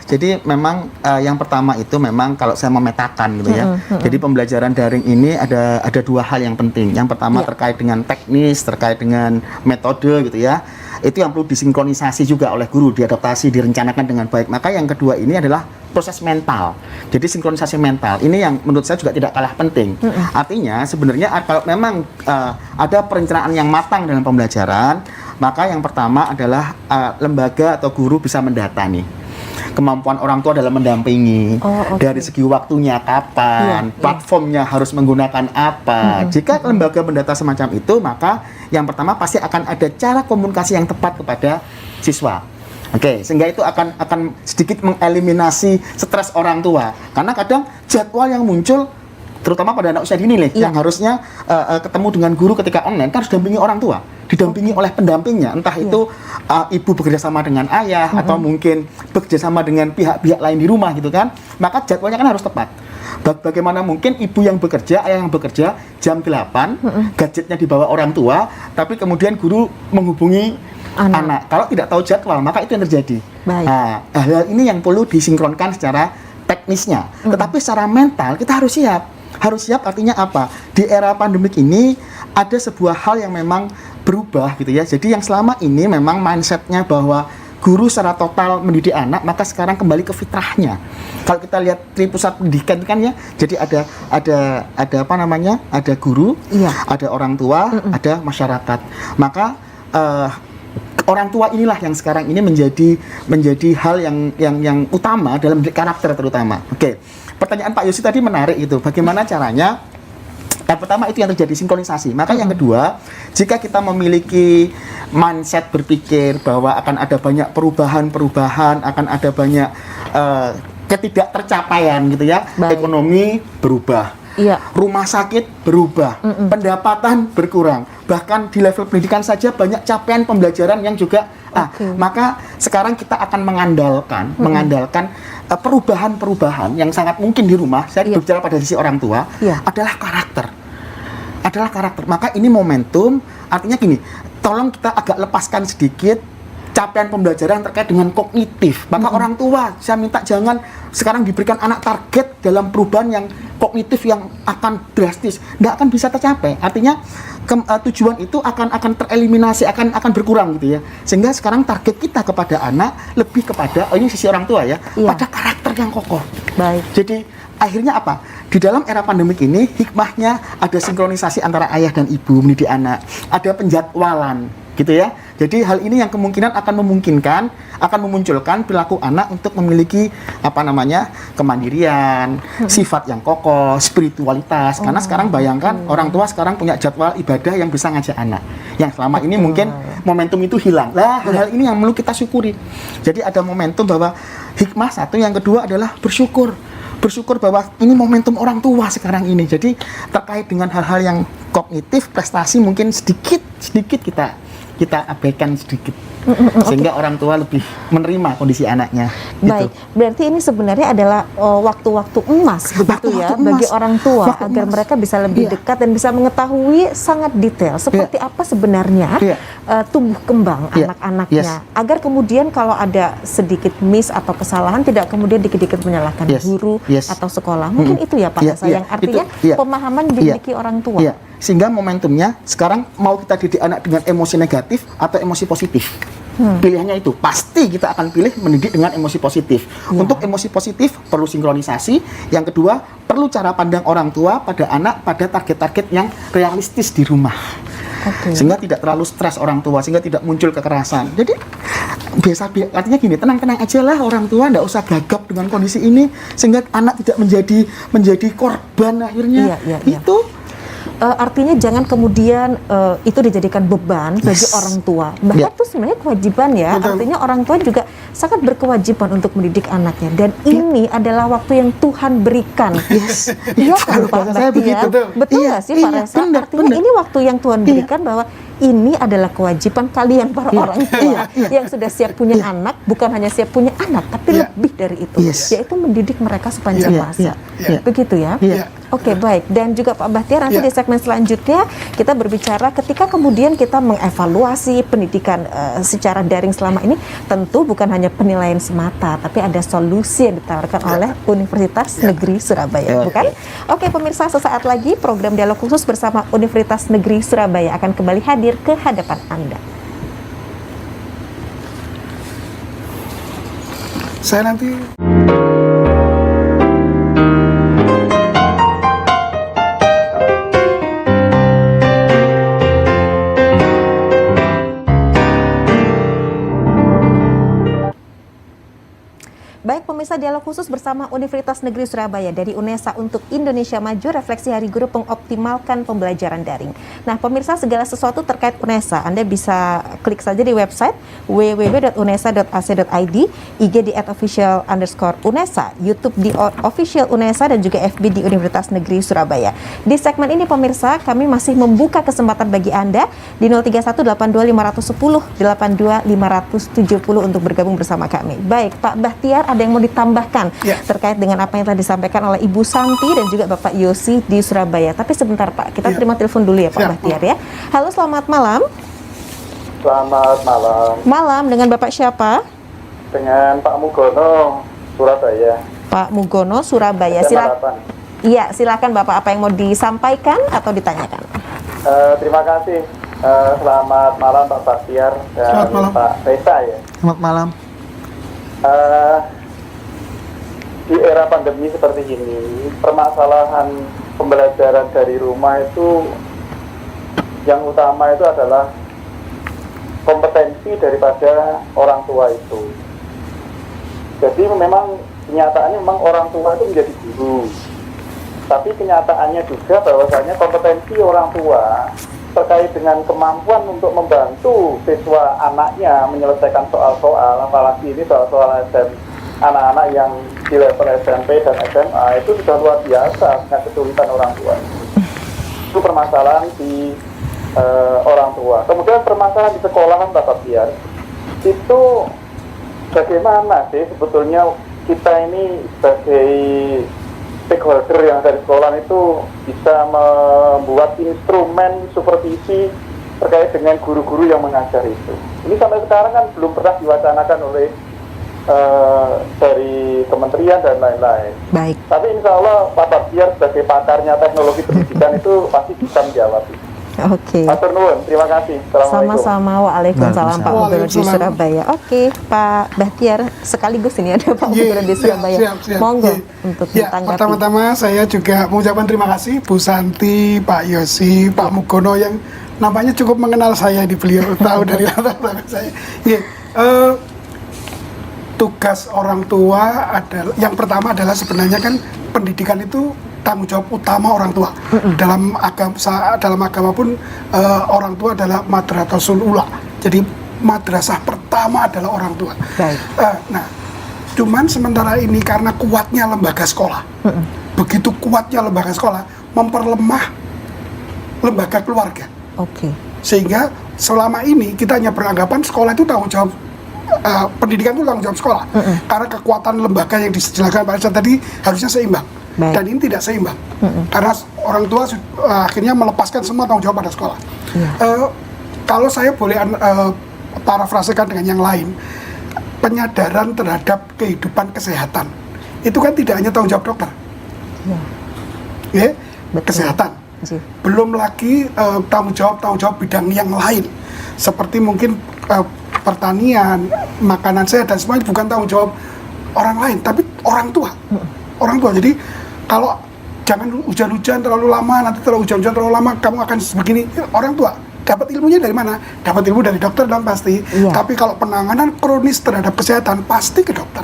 jadi memang yang pertama itu memang kalau saya memetakan gitu ya. Jadi pembelajaran daring ini ada dua hal yang penting. Yang pertama terkait dengan teknis, terkait dengan metode gitu ya. Itu yang perlu disinkronisasi juga oleh guru, diadaptasi, direncanakan dengan baik. Maka yang kedua ini adalah proses mental. Jadi sinkronisasi mental ini yang menurut saya juga tidak kalah penting. Artinya sebenarnya kalau memang ada perencanaan yang matang dalam pembelajaran, maka yang pertama adalah lembaga atau guru bisa mendata nih kemampuan orang tua dalam mendampingi, dari segi waktunya kapan, platformnya harus menggunakan apa. Jika lembaga mendata semacam itu, maka yang pertama pasti akan ada cara komunikasi yang tepat kepada siswa. Oke, sehingga itu akan sedikit mengeliminasi stres orang tua. Karena kadang jadwal yang muncul, terutama pada anak usia dini nih, yang harusnya ketemu dengan guru ketika online, kan harus dampingi orang tua, didampingi oleh pendampingnya, entah itu ibu bekerja sama dengan ayah, atau mungkin bekerja sama dengan pihak-pihak lain di rumah gitu kan, maka jadwalnya kan harus tepat. Bagaimana mungkin ibu yang bekerja, ayah yang bekerja jam 8, gadgetnya dibawa orang tua, tapi kemudian guru menghubungi anak. Kalau tidak tahu jadwal, maka itu yang terjadi. Nah, hal ini yang perlu disinkronkan secara teknisnya. Tetapi secara mental kita harus siap. Harus siap artinya apa? Di era pandemik ini ada sebuah hal yang memang berubah gitu ya. Jadi yang selama ini memang mindsetnya bahwa guru secara total mendidik anak, maka sekarang kembali ke fitrahnya. Kalau kita lihat di pusat pendidikan kan ya, jadi ada apa namanya? Ada guru, ada orang tua, ada masyarakat. Maka orang tua inilah yang sekarang ini menjadi hal yang utama dalam karakter terutama. Oke. Pertanyaan Pak Yosi tadi menarik itu. Bagaimana caranya? Yang pertama itu yang terjadi sinkronisasi. Maka yang kedua, jika kita memiliki mindset berpikir bahwa akan ada banyak perubahan, akan ada banyak ketidaktercapaian gitu ya. Ekonomi berubah. Rumah sakit berubah, pendapatan berkurang, bahkan di level pendidikan saja banyak capaian pembelajaran yang juga maka sekarang kita akan mengandalkan perubahan-perubahan yang sangat mungkin di rumah. Saya berbicara pada sisi orang tua, adalah karakter. Maka ini momentum, artinya gini, tolong kita agak lepaskan sedikit capaian pembelajaran terkait dengan kognitif. Maka orang tua, saya minta jangan sekarang diberikan anak target dalam perubahan yang kognitif yang akan drastis, tidak akan bisa tercapai. Artinya tujuan itu akan tereliminasi, akan berkurang gitu ya. Sehingga sekarang target kita kepada anak lebih kepada ini sisi orang tua ya, pada karakter yang kokoh. Jadi akhirnya apa? Di dalam era pandemik ini hikmahnya ada sinkronisasi antara ayah dan ibu mendidik anak, ada penjadwalan gitu ya. Jadi hal ini yang kemungkinan akan memunculkan perilaku anak untuk memiliki kemandirian, sifat yang kokoh, spiritualitas. Karena sekarang bayangkan orang tua sekarang punya jadwal ibadah yang bisa ngajak anak. Yang selama ini mungkin momentum itu hilang. Hal ini yang perlu kita syukuri. Jadi ada momentum bahwa hikmah satu, yang kedua adalah bersyukur bahwa ini momentum orang tua sekarang ini. Jadi terkait dengan hal-hal yang kognitif, prestasi mungkin sedikit kita kita abaikan sedikit. Sehingga orang tua lebih menerima kondisi anaknya. Baik, gitu. berarti ini sebenarnya adalah waktu-waktu emas begitu ya emas. bagi orang tua Waktu agar emas. mereka bisa lebih dekat dan bisa mengetahui sangat detail seperti apa sebenarnya tumbuh kembang anak-anaknya, agar kemudian kalau ada sedikit miss atau kesalahan tidak kemudian dikit-dikit menyalahkan guru atau sekolah. Mungkin itu ya Pak Esa, yang artinya pemahaman dimiliki orang tua. Sehingga momentumnya sekarang mau kita didik anak dengan emosi negatif atau emosi positif. Pilihannya itu pasti kita akan pilih mendidik dengan emosi positif. Untuk emosi positif perlu sinkronisasi. Yang kedua, perlu cara pandang orang tua pada anak pada target-target yang realistis di rumah. Sehingga tidak terlalu stres orang tua, sehingga tidak muncul kekerasan. Jadi artinya gini, tenang-tenang aja lah orang tua, nggak usah gagap dengan kondisi ini sehingga anak tidak menjadi korban akhirnya. Itu artinya jangan kemudian itu dijadikan beban bagi orang tua. Bahkan itu sebenarnya kewajiban ya. Artinya orang tua juga sangat berkewajiban untuk mendidik anaknya. Dan ini adalah waktu yang Tuhan berikan. Iya kan Pak Bahtiar? Betul nggak sih Pak Resa? Artinya ini waktu yang Tuhan berikan bahwa ini adalah kewajiban kalian para orang tua yang sudah siap punya anak, bukan hanya siap punya anak, tapi lebih dari itu, yaitu mendidik mereka sepanjang masa. Begitu ya? Oke, baik. Dan juga Pak Bahtiar, nanti di segmen selanjutnya kita berbicara ketika kemudian kita mengevaluasi pendidikan secara daring selama ini, tentu bukan hanya penilaian semata, tapi ada solusi yang ditawarkan oleh Universitas Negeri Surabaya, bukan? Oke, pemirsa, sesaat lagi program Dialog Khusus bersama Universitas Negeri Surabaya akan kembali hadir ke hadapan Anda. Saya nanti Baik pemirsa, dialog khusus bersama Universitas Negeri Surabaya dari UNESA untuk Indonesia Maju, refleksi Hari Guru mengoptimalkan pembelajaran daring. Nah pemirsa, segala sesuatu terkait UNESA Anda bisa klik saja di website www.unesa.ac.id, IG di @official_UNESA, YouTube di official UNESA, dan juga FB di Universitas Negeri Surabaya. Di segmen ini pemirsa, kami masih membuka kesempatan bagi Anda di 031 82 510 82 570 untuk bergabung bersama kami. Baik Pak Bahtiar, ada yang mau ditambahkan terkait dengan apa yang telah disampaikan oleh Ibu Santi dan juga Bapak Yosi di Surabaya. Tapi sebentar Pak, kita terima telepon dulu ya Pak Bahtiar ya. Halo, selamat malam. Selamat malam. Malam, dengan Bapak siapa? Dengan Pak Mugono, Surabaya. Pak Mugono, Surabaya. Iya, silakan Bapak, apa yang mau disampaikan atau ditanyakan? Terima kasih. Selamat malam Pak Bahtiar dan Pak Reza ya. Selamat malam. Di era pandemi seperti ini, permasalahan pembelajaran dari rumah itu yang utama itu adalah kompetensi daripada orang tua itu. Jadi memang kenyataannya memang orang tua itu menjadi guru, tapi kenyataannya juga bahwasanya kompetensi orang tua terkait dengan kemampuan untuk membantu siswa anaknya menyelesaikan soal-soal, apalagi ini soal-soal anak-anak yang di level SMP dan SMA, itu sudah luar biasa dengan kesulitan orang tua. Itu permasalahan di orang tua. Kemudian permasalahan di sekolahan Pak Bahtiar, itu bagaimana sih sebetulnya kita ini sebagai stakeholder yang dari sekolah itu bisa membuat instrumen supervisi terkait dengan guru-guru yang mengajar itu. Ini sampai sekarang kan belum pernah diwacanakan oleh dari kementerian dan lain-lain. Baik. Tapi insya Allah Pak Bahtiar sebagai pakarnya teknologi pendidikan itu pasti bisa menjawab. Oke. Matur nuwun, terima kasih. Sama-sama, waalaikumsalam Pak Gubernur di Surabaya. Oke, Pak Bahtiar, sekaligus ini ada Pak Gubernur di Surabaya. Monggo untuk ditanggapi. Pertama-tama saya juga mengucapkan terima kasih Bu Santi, Pak Yosi, Pak Mugono yang nampaknya cukup mengenal saya, di beliau tahu dari latar belakang saya. Tugas orang tua adalah, yang pertama adalah sebenarnya kan pendidikan itu tanggung jawab utama orang tua. Dalam agama pun orang tua adalah madrasatul ula. Jadi madrasah pertama adalah orang tua. Nah, cuman sementara ini karena kuatnya lembaga sekolah, begitu kuatnya lembaga sekolah memperlemah lembaga keluarga. Sehingga selama ini kita hanya beranggapan sekolah itu tanggung jawab pendidikan itu tanggung jawab sekolah. Karena kekuatan lembaga yang dijelaskan Pak Reza tadi harusnya seimbang. Baik. Dan ini tidak seimbang. Karena orang tua akhirnya melepaskan semua tanggung jawab pada sekolah. Kalau saya boleh parafrasekan dengan yang lain, penyadaran terhadap kehidupan kesehatan itu kan tidak hanya tanggung jawab dokter. Kesehatan. Belum lagi tanggung jawab bidang yang lain seperti mungkin pertanian, makanan sehat dan semuanya bukan tanggung jawab orang lain, tapi orang tua. Orang tua. Jadi kalau jangan hujan-hujan terlalu lama, nanti terlalu hujan-hujan terlalu lama kamu akan begini. Orang tua dapat ilmunya dari mana? Dapat ilmu dari dokter dong pasti. Tapi kalau penanganan kronis terhadap kesehatan pasti ke dokter.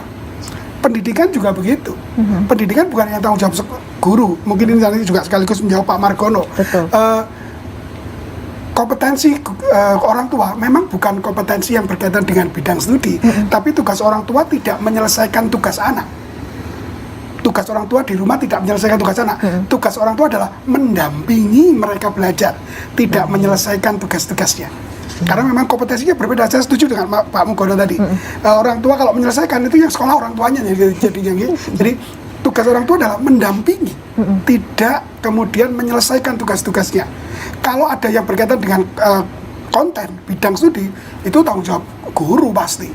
Pendidikan juga begitu. Pendidikan bukan yang tanggung jawab guru. Mungkin ini nanti juga sekaligus menjawab Pak Margono. Kompetensi orang tua memang bukan kompetensi yang berkaitan dengan bidang studi, tapi tugas orang tua tidak menyelesaikan tugas anak. Tugas orang tua di rumah tidak menyelesaikan tugas anak. Tugas orang tua adalah mendampingi mereka belajar, tidak menyelesaikan tugas-tugasnya. Karena memang kompetensinya berbeda. Saya setuju dengan Pak Mugono tadi. Orang tua kalau menyelesaikan itu yang sekolah orang tuanya jadi tugas orang tua adalah mendampingi, tidak kemudian menyelesaikan tugas-tugasnya. Kalau ada yang berkaitan dengan konten bidang studi itu tanggung jawab guru pasti.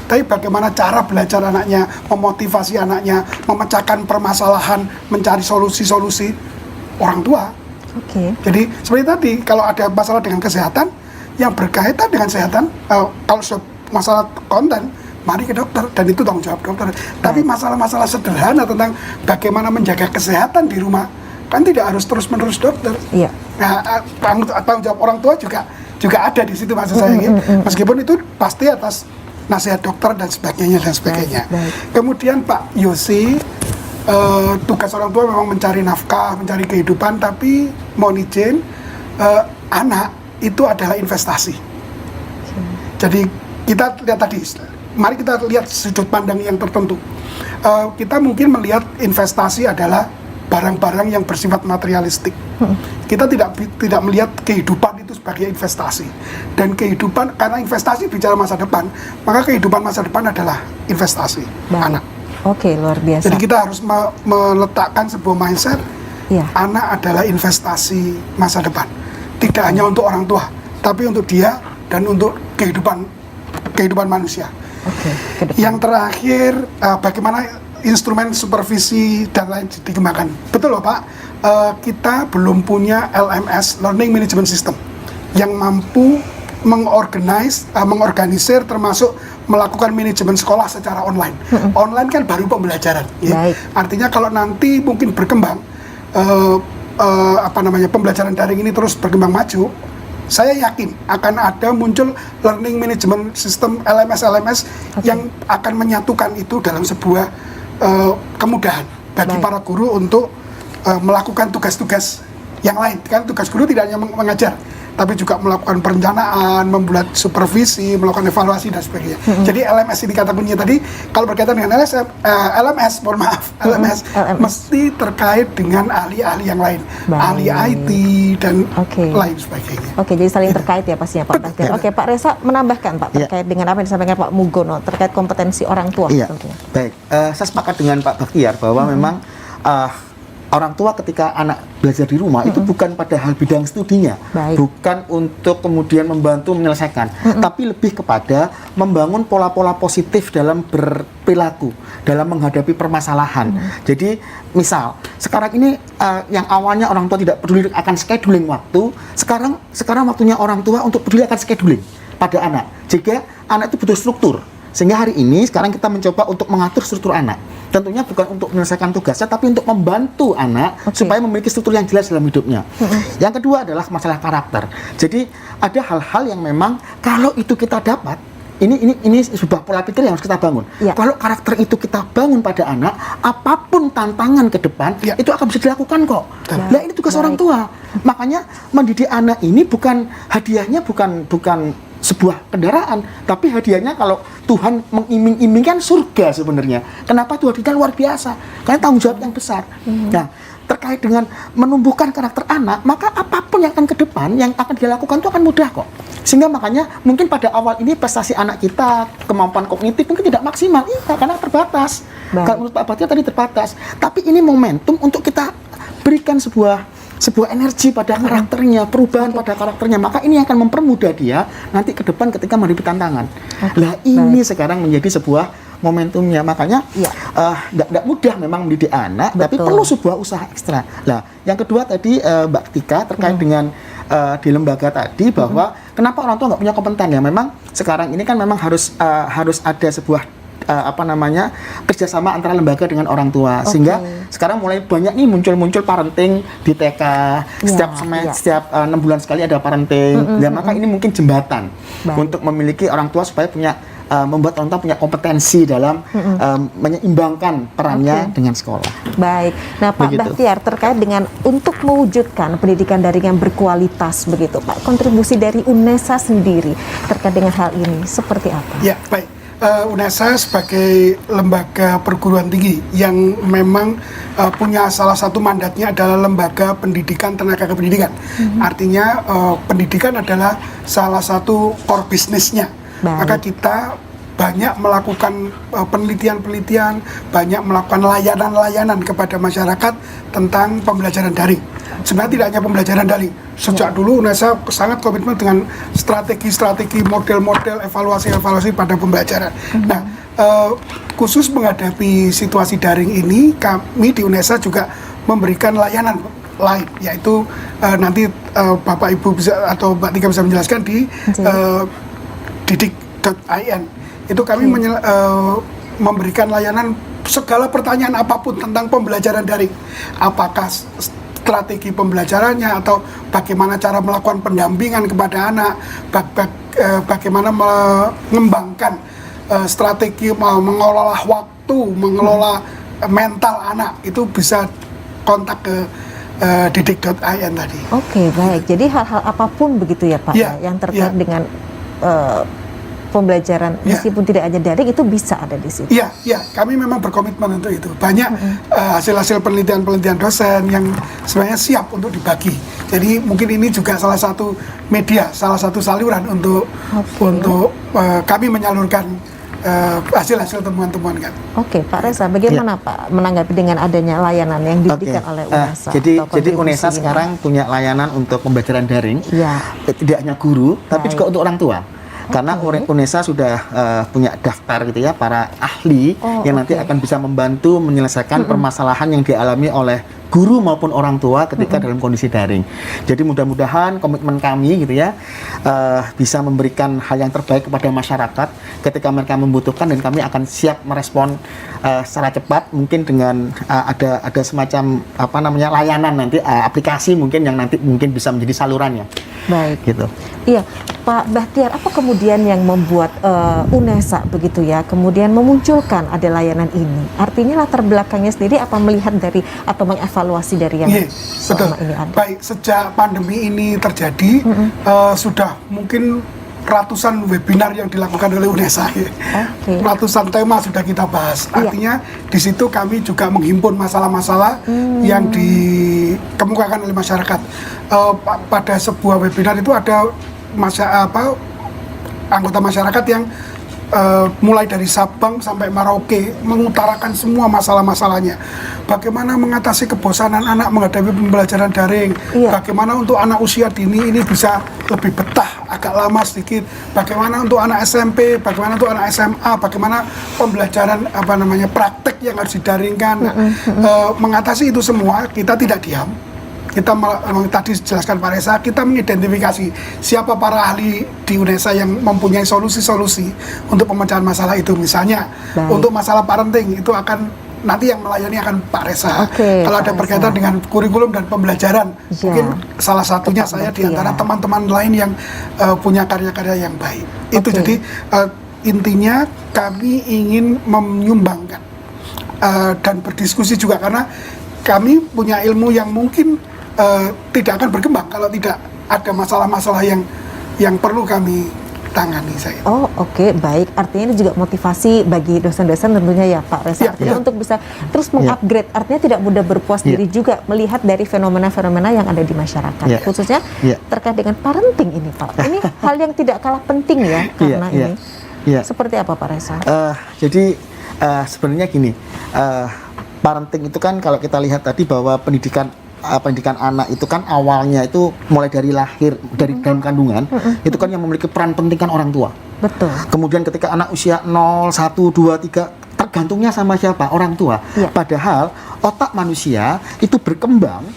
Tapi bagaimana cara belajar anaknya, memotivasi anaknya, memecahkan permasalahan, mencari solusi-solusi orang tua. Jadi seperti tadi kalau ada masalah dengan kesehatan yang berkaitan dengan kesehatan, kalau masalah konten mari ke dokter dan itu tanggung jawab dokter. Tapi masalah-masalah sederhana tentang bagaimana menjaga kesehatan di rumah kan tidak harus terus-menerus dokter. Nah, tanggung jawab orang tua juga ada di situ maksud saya. Meskipun itu pasti atas nasihat dokter dan sebagainya. Kemudian Pak Yosi, tugas orang tua memang mencari nafkah, mencari kehidupan, tapi mohon izin, anak itu adalah investasi. Jadi kita lihat tadi, mari kita lihat sudut pandang yang tertentu. Kita mungkin melihat investasi adalah barang-barang yang bersifat materialistik. Kita tidak melihat kehidupan itu sebagai investasi. Dan kehidupan, karena investasi bicara masa depan, maka kehidupan masa depan adalah investasi anak. Luar biasa. Jadi kita harus meletakkan sebuah mindset, anak adalah investasi masa depan. Tidak hanya untuk orang tua, tapi untuk dia dan untuk kehidupan manusia. Yang terakhir, bagaimana instrumen supervisi dan lain dikembangkan. Betul loh Pak, kita belum punya LMS, Learning Management System, yang mampu mengorganisir termasuk melakukan manajemen sekolah secara online. Online kan baru pembelajaran. Artinya kalau nanti mungkin berkembang, pembelajaran daring ini terus berkembang maju, saya yakin akan ada muncul learning management system LMS yang akan menyatukan itu dalam sebuah kemudahan bagi para guru untuk melakukan tugas-tugas yang lain. Kan tugas guru tidak hanya mengajar, tapi juga melakukan perencanaan, membuat supervisi, melakukan evaluasi dan sebagainya. Jadi LMS ini kata kuncinya tadi, kalau berkaitan dengan LMS mesti terkait dengan ahli-ahli yang lain, ahli IT dan lain sebagainya. Jadi saling terkait ya pastinya Pak Bahtiar. Pak Reza menambahkan Pak terkait dengan apa yang disampaikan Pak Mugono terkait kompetensi orang tua. Baik, saya sepakat dengan Pak Bahtiar bahwa memang orang tua ketika anak belajar di rumah itu bukan pada hal bidang studinya, bukan untuk kemudian membantu menyelesaikan, tapi lebih kepada membangun pola-pola positif dalam berperilaku, dalam menghadapi permasalahan. Jadi misal sekarang ini yang awalnya orang tua tidak peduli akan scheduling waktu, sekarang waktunya orang tua untuk peduli akan scheduling pada anak. Jika anak itu butuh struktur, sehingga hari ini sekarang kita mencoba untuk mengatur struktur anak. Tentunya bukan untuk menyelesaikan tugasnya, tapi untuk membantu anak supaya memiliki struktur yang jelas dalam hidupnya. Yang kedua adalah masalah karakter. Jadi ada hal-hal yang memang kalau itu kita dapat, ini sebuah pola pikir yang harus kita bangun. Kalau karakter itu kita bangun pada anak, apapun tantangan ke depan itu akan bisa dilakukan kok. Nah ini tugas orang tua. Makanya mendidik anak ini bukan hadiahnya bukan sebuah kendaraan, tapi hadiahnya kalau Tuhan mengiming-imingkan surga sebenarnya. Kenapa Tuhan kita luar biasa? Karena tanggung jawab yang besar. Nah, terkait dengan menumbuhkan karakter anak, maka apapun yang akan ke depan, yang akan dia lakukan itu akan mudah kok. Sehingga makanya mungkin pada awal ini prestasi anak kita, kemampuan kognitif mungkin tidak maksimal, karena terbatas. Kalau menurut Pak Bahtiar tadi terbatas. Tapi ini momentum untuk kita berikan sebuah energi pada karakternya, perubahan pada karakternya. Maka ini akan mempermudah dia nanti ke depan ketika menghadapi tantangan. Lah ini sekarang menjadi sebuah momentumnya. Makanya tidak mudah memang mendidik anak, tapi perlu sebuah usaha ekstra. Lah yang kedua tadi Mbak Tika terkait dengan di lembaga tadi bahwa kenapa orang tua nggak punya kompeten ya. Memang sekarang ini kan memang harus ada sebuah kerjasama antara lembaga dengan orang tua, sehingga sekarang mulai banyak nih muncul parenting di TK, setiap 6 bulan sekali ada parenting. Maka ini mungkin jembatan untuk memiliki orang tua supaya punya membuat orang tua punya kompetensi dalam menyeimbangkan perannya dengan sekolah. Baik. Nah, Pak Bahtiar, terkait dengan untuk mewujudkan pendidikan daring yang berkualitas begitu, Pak, kontribusi dari UNESA sendiri terkait dengan hal ini seperti apa? Ya, baik. UNESA sebagai lembaga perguruan tinggi yang memang punya salah satu mandatnya adalah lembaga pendidikan tenaga kependidikan. Artinya pendidikan adalah salah satu core bisnisnya. Maka kita banyak melakukan penelitian-penelitian, banyak melakukan layanan-layanan kepada masyarakat tentang pembelajaran daring. Sebenarnya tidak hanya pembelajaran daring. Sejak dulu UNESA sangat komitmen dengan strategi-strategi, model-model, evaluasi-evaluasi pada pembelajaran. Nah, khusus menghadapi situasi daring ini, kami di UNESA juga memberikan layanan lain, yaitu nanti Bapak Ibu bisa atau Mbak Tika bisa menjelaskan di didik.in. Itu kami memberikan layanan segala pertanyaan apapun tentang pembelajaran daring. Apakah strategi pembelajarannya atau bagaimana cara melakukan pendampingan kepada anak, bagaimana mengembangkan strategi mengelola waktu, mengelola mental anak, itu bisa kontak ke didik.in tadi. Oke, baik. Jadi hal-hal apapun begitu ya Pak, yang terkait dengan pembelajaran meskipun tidak hanya daring itu bisa ada di situ. Iya, kami memang berkomitmen untuk itu. Banyak hasil-hasil penelitian-penelitian dosen yang sebenarnya siap untuk dibagi. Jadi mungkin ini juga salah satu media, salah satu saluran untuk kami menyalurkan hasil-hasil temuan-temuan kan. Oke, Pak Reza, bagaimana Pak menanggapi dengan adanya layanan yang diberikan oleh UNESA? Jadi UNESA sekarang punya layanan untuk pembelajaran daring. Tidak hanya guru, tapi juga untuk orang tua. Karena UNESA sudah punya daftar gitu ya para ahli yang nanti akan bisa membantu menyelesaikan permasalahan yang dialami oleh guru maupun orang tua ketika dalam kondisi daring. Jadi mudah-mudahan komitmen kami gitu ya bisa memberikan hal yang terbaik kepada masyarakat ketika mereka membutuhkan, dan kami akan siap merespon secara cepat, mungkin dengan ada semacam layanan nanti aplikasi mungkin yang nanti mungkin bisa menjadi salurannya. Baik. Gitu. Iya, Pak Bahtiar, apa kemudian yang membuat UNESA begitu ya kemudian memunculkan ada layanan ini? Artinya latar belakangnya sendiri apa melihat dari atau mengevaluasi dari yang selama ini ada? Baik, sejak pandemi ini terjadi sudah mungkin ratusan webinar yang dilakukan oleh UNESA. Ratusan tema sudah kita bahas. Artinya di situ kami juga menghimpun masalah-masalah yang dikemukakan oleh masyarakat. Pada sebuah webinar itu ada anggota masyarakat yang mulai dari Sabang sampai Merauke mengutarakan semua masalah-masalahnya. Bagaimana mengatasi kebosanan anak menghadapi pembelajaran daring, bagaimana untuk anak usia dini ini bisa lebih betah, agak lama sedikit, bagaimana untuk anak SMP, bagaimana untuk anak SMA, bagaimana pembelajaran praktek yang harus didaringkan. Mengatasi itu semua kita tidak diam. Kita tadi dijelaskan Pak Reza, kita mengidentifikasi siapa para ahli di UNESA yang mempunyai solusi-solusi untuk pemecahan masalah itu. Misalnya untuk masalah parenting itu akan nanti yang melayani akan Pak Reza. Kalau ada berkaitan dengan kurikulum dan pembelajaran, mungkin salah satunya saya di antara teman-teman lain yang punya karya-karya yang baik. Itu jadi intinya kami ingin menyumbangkan dan berdiskusi juga, karena kami punya ilmu yang mungkin tidak akan berkembang kalau tidak ada masalah-masalah yang perlu kami tangani saya. Oh, oke, baik. Artinya ini juga motivasi bagi dosen-dosen tentunya ya Pak Reza. Artinya untuk bisa terus mengupgrade. Artinya tidak mudah berpuas diri juga melihat dari fenomena-fenomena yang ada di masyarakat. Khususnya terkait dengan parenting ini Pak. Ini hal yang tidak kalah penting ya karena ini. Seperti apa Pak Reza? Jadi sebenarnya gini, parenting itu kan kalau kita lihat tadi bahwa pendidikan anak itu kan awalnya itu mulai dari lahir, dari dalam kandungan, itu kan yang memiliki peran penting kan orang tua. Betul. Kemudian ketika anak usia 0, 1, 2, 3, tergantungnya sama siapa? Orang tua. Padahal otak manusia itu berkembang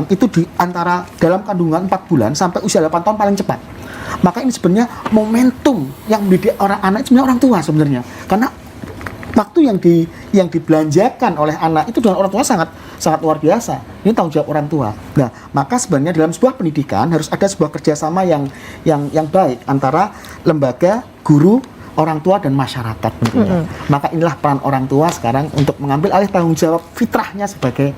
itu di antara dalam kandungan 4 bulan sampai usia 8 tahun paling cepat. Maka ini sebenarnya momentum yang mendidik anak itu sebenarnya orang tua sebenarnya. Karena waktu yang dibelanjakan oleh anak itu dengan orang tua sangat luar biasa. Ini tanggung jawab orang tua. Nah, maka sebenarnya dalam sebuah pendidikan harus ada sebuah kerjasama yang baik antara lembaga, guru, orang tua dan masyarakat tentunya. Maka inilah peran orang tua sekarang untuk mengambil alih tanggung jawab fitrahnya sebagai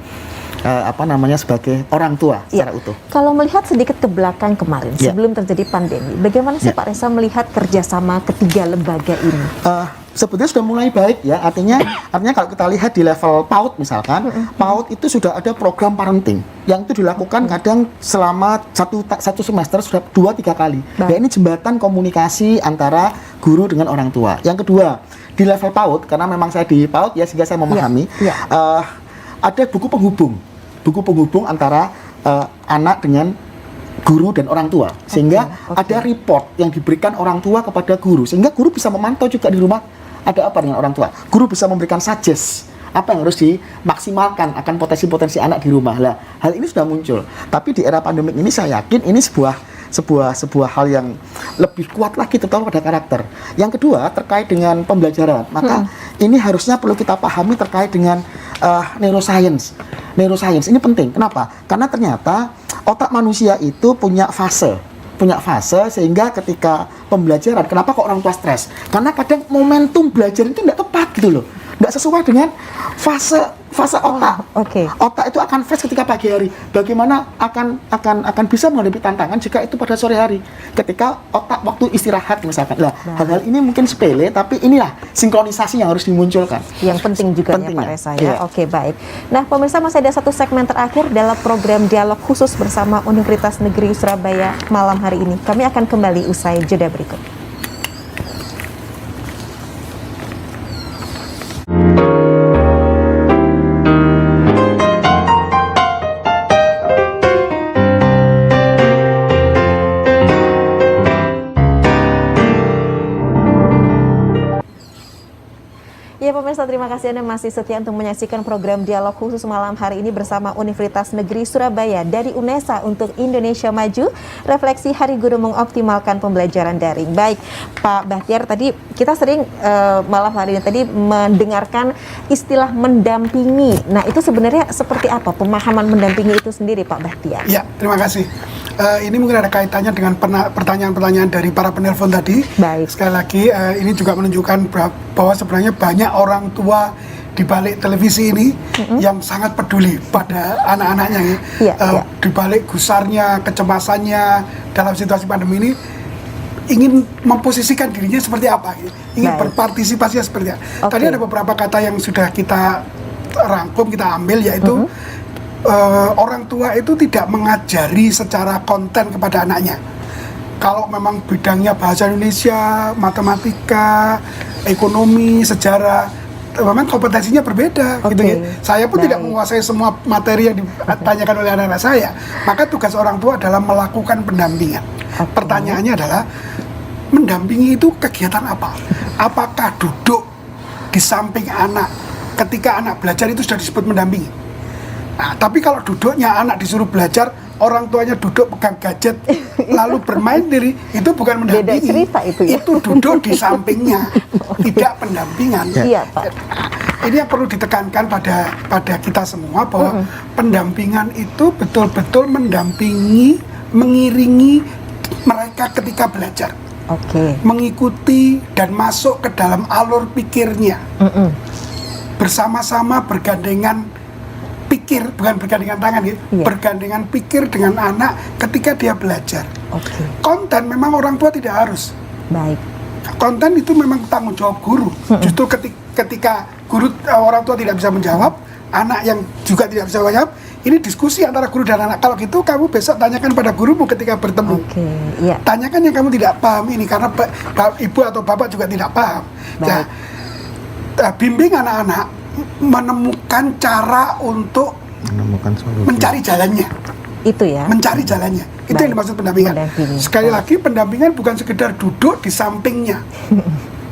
sebagai orang tua secara utuh. Kalau melihat sedikit ke belakang kemarin sebelum terjadi pandemi, bagaimana sih Pak Reza melihat kerjasama ketiga lembaga ini? Sebetulnya sudah mulai baik ya, artinya kalau kita lihat di level PAUD misalkan, PAUD itu sudah ada program parenting yang itu dilakukan kadang selama satu semester sudah 2-3 kali. Ya, ini jembatan komunikasi antara guru dengan orang tua. Yang kedua, di level PAUD, karena memang saya di PAUD ya sehingga saya memahami, ada buku penghubung antara anak dengan guru dan orang tua, sehingga ada report yang diberikan orang tua kepada guru, sehingga guru bisa memantau juga di rumah ada apa dengan orang tua. Guru bisa memberikan suggest apa yang harus dimaksimalkan akan potensi-potensi anak di rumah. Lah, hal ini sudah muncul. Tapi di era pandemik ini saya yakin ini sebuah hal yang lebih kuat lagi terutama pada karakter. Yang kedua terkait dengan pembelajaran. Maka ini harusnya perlu kita pahami terkait dengan neuroscience. Neuroscience ini penting. Kenapa? Karena ternyata otak manusia itu punya fase sehingga ketika pembelajaran, kenapa kok orang tua stres? Karena kadang momentum belajar itu tidak tepat gitu loh, tidak sesuai dengan fase otak. Otak itu akan fresh ketika pagi hari. Bagaimana akan bisa menghadapi tantangan jika itu pada sore hari, ketika otak waktu istirahat misalkan. Nah, hal-hal ini mungkin sepele, tapi inilah sinkronisasi yang harus dimunculkan. Yang penting juga ya Pak Reza ya. Oke, baik. Nah, pemirsa, masih ada satu segmen terakhir dalam program dialog khusus bersama Universitas Negeri Surabaya malam hari ini. Kami akan kembali usai jeda berikut. Ya pemirsa, terima kasih Anda masih setia untuk menyaksikan program dialog khusus malam hari ini bersama Universitas Negeri Surabaya dari UNESA untuk Indonesia Maju, refleksi Hari Guru mengoptimalkan pembelajaran daring. Baik, Pak Bahtiar, tadi kita sering malam hari ini tadi mendengarkan istilah mendampingi. Nah, itu sebenarnya seperti apa pemahaman mendampingi itu sendiri, Pak Bahtiar? Ya, terima kasih. Ini mungkin ada kaitannya dengan pertanyaan-pertanyaan dari para penelpon tadi. Baik. Sekali lagi, ini juga menunjukkan bahwa sebenarnya banyak orang tua di balik televisi ini yang sangat peduli pada anak-anaknya. Di balik gusarnya, kecemasannya dalam situasi pandemi ini, ingin memposisikan dirinya seperti apa, ingin berpartisipasinya seperti apa. Tadi ada beberapa kata yang sudah kita rangkum, kita ambil, yaitu orang tua itu tidak mengajari secara konten kepada anaknya. Kalau memang bidangnya bahasa Indonesia, matematika, ekonomi, sejarah, memang kompetensinya berbeda. Gitu ya. Saya pun tidak menguasai semua materi yang ditanyakan oleh anak-anak saya. Maka tugas orang tua adalah melakukan pendampingan. Pertanyaannya adalah, mendampingi itu kegiatan apa? Apakah duduk di samping anak ketika anak belajar itu sudah disebut mendampingi? Nah, tapi kalau duduknya anak disuruh belajar, orang tuanya duduk pegang gadget lalu bermain diri, itu bukan mendampingi. Beda cerita itu ya. Itu duduk di sampingnya, tidak pendampingan. Iya, Pak. Ini yang perlu ditekankan pada kita semua, bahwa pendampingan itu betul-betul mendampingi, mengiringi mereka ketika belajar. Mengikuti dan masuk ke dalam alur pikirnya. Bersama-sama bergandengan pikir, bukan bergandengan tangan ya, bergandengan pikir dengan anak ketika dia belajar. Konten memang orang tua tidak harus, Baik. Konten itu memang tanggung jawab guru. Justru ketika guru orang tua tidak bisa menjawab, anak yang juga tidak bisa menjawab, ini diskusi antara guru dan anak. Kalau gitu kamu besok tanyakan pada gurumu ketika bertemu. Iya. Tanyakan yang kamu tidak paham ini karena ibu atau bapak juga tidak paham. Nah, bimbing anak-anak menemukan cara untuk mencari jalannya. Itu ya. Mencari jalannya. Itu yang dimaksud pendampingan. Sekali lagi pendampingan bukan sekedar duduk di sampingnya.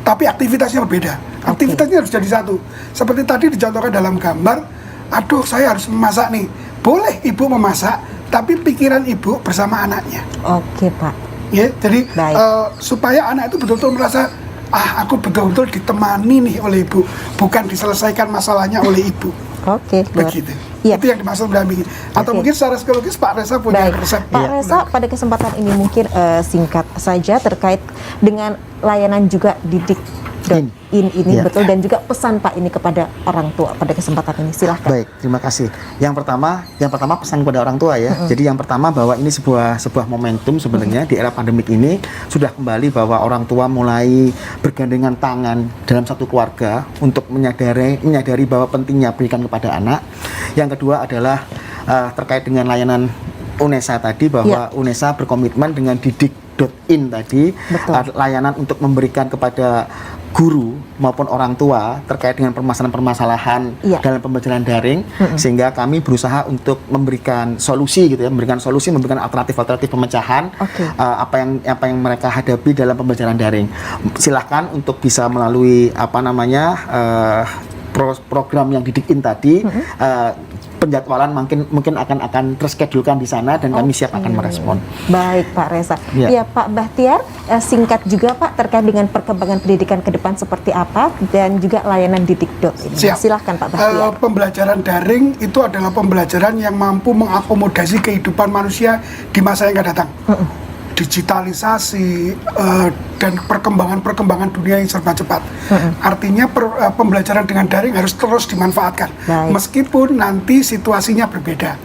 Tapi aktivitasnya berbeda. Aktivitasnya harus jadi satu. Seperti tadi dicontohkan dalam gambar, aduh saya harus memasak nih. Boleh ibu memasak, tapi pikiran ibu bersama anaknya. Oke Pak. Ya, jadi supaya anak itu betul-betul merasa, aku betul-betul ditemani nih oleh ibu, bukan diselesaikan masalahnya oleh ibu. Oke, begitu. Ya. Itu yang dimaksud mendampingi. Atau mungkin secara psikologis Pak Reza punya resep. Pak Reza, pada kesempatan ini mungkin singkat saja terkait dengan layanan juga didik ini betul, dan juga pesan Pak ini kepada orang tua pada kesempatan ini, silahkan. Baik, terima kasih. Yang pertama pesan kepada orang tua ya. Jadi yang pertama bahwa ini sebuah momentum sebenarnya di era pandemik ini sudah kembali bahwa orang tua mulai bergandengan tangan dalam satu keluarga untuk menyadari bahwa pentingnya pendidikan kepada anak. Yang kedua adalah terkait dengan layanan UNESA tadi, bahwa UNESA berkomitmen dengan didik.in tadi, layanan untuk memberikan kepada guru maupun orang tua terkait dengan permasalahan-permasalahan dalam pembelajaran daring, sehingga kami berusaha untuk memberikan solusi gitu ya, memberikan alternatif pemecahan apa yang mereka hadapi dalam pembelajaran daring. Silahkan untuk bisa melalui program yang didik.in tadi, penjadwalan mungkin akan terschedulkan di sana dan kami siap akan merespon. Baik Pak Reza. Ya Pak Bahtiar, singkat juga Pak terkait dengan perkembangan pendidikan ke depan seperti apa dan juga layanan didik.in. Silahkan Pak Bahtiar. Pembelajaran daring itu adalah pembelajaran yang mampu mengakomodasi kehidupan manusia di masa yang akan datang. Digitalisasi dan perkembangan dunia yang serba cepat. Artinya pembelajaran dengan daring harus terus dimanfaatkan. Meskipun nanti situasinya berbeda.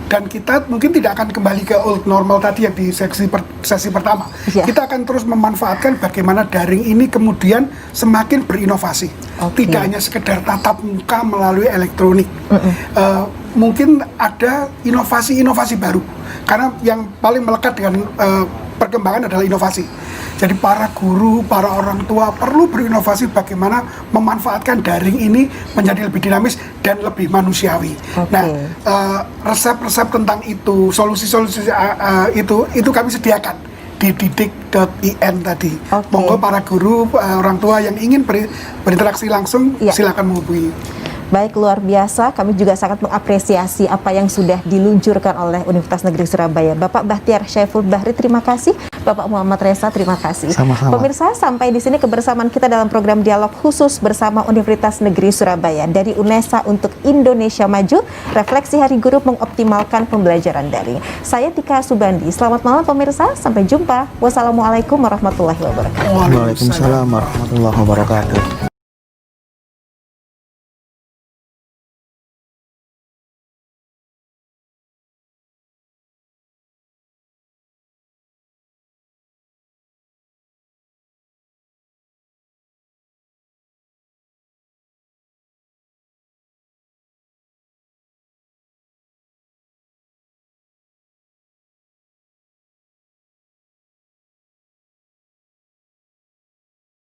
Dan kita mungkin tidak akan kembali ke old normal tadi yang di sesi pertama. Kita akan terus memanfaatkan bagaimana daring ini kemudian semakin berinovasi. Tidak hanya sekedar tatap muka melalui elektronik. Mungkin ada inovasi-inovasi baru, karena yang paling melekat dengan perkembangan adalah inovasi. Jadi para guru, para orang tua perlu berinovasi bagaimana memanfaatkan daring ini menjadi lebih dinamis dan lebih manusiawi. Nah, resep-resep tentang itu, solusi-solusi itu kami sediakan di didik.in tadi. Monggo para guru, orang tua yang ingin berinteraksi langsung, silakan menghubungi. Baik, luar biasa. Kami juga sangat mengapresiasi apa yang sudah diluncurkan oleh Universitas Negeri Surabaya. Bapak Bahtiar Syaiful Bahri, terima kasih. Bapak Muhammad Reza, terima kasih. Sama-sama. Pemirsa, sampai di sini kebersamaan kita dalam program dialog khusus bersama Universitas Negeri Surabaya. Dari UNESA untuk Indonesia Maju, refleksi Hari Guru mengoptimalkan pembelajaran daring. Saya Tika Subandi. Selamat malam pemirsa, sampai jumpa. Wassalamualaikum warahmatullahi wabarakatuh. Waalaikumsalam warahmatullahi wabarakatuh.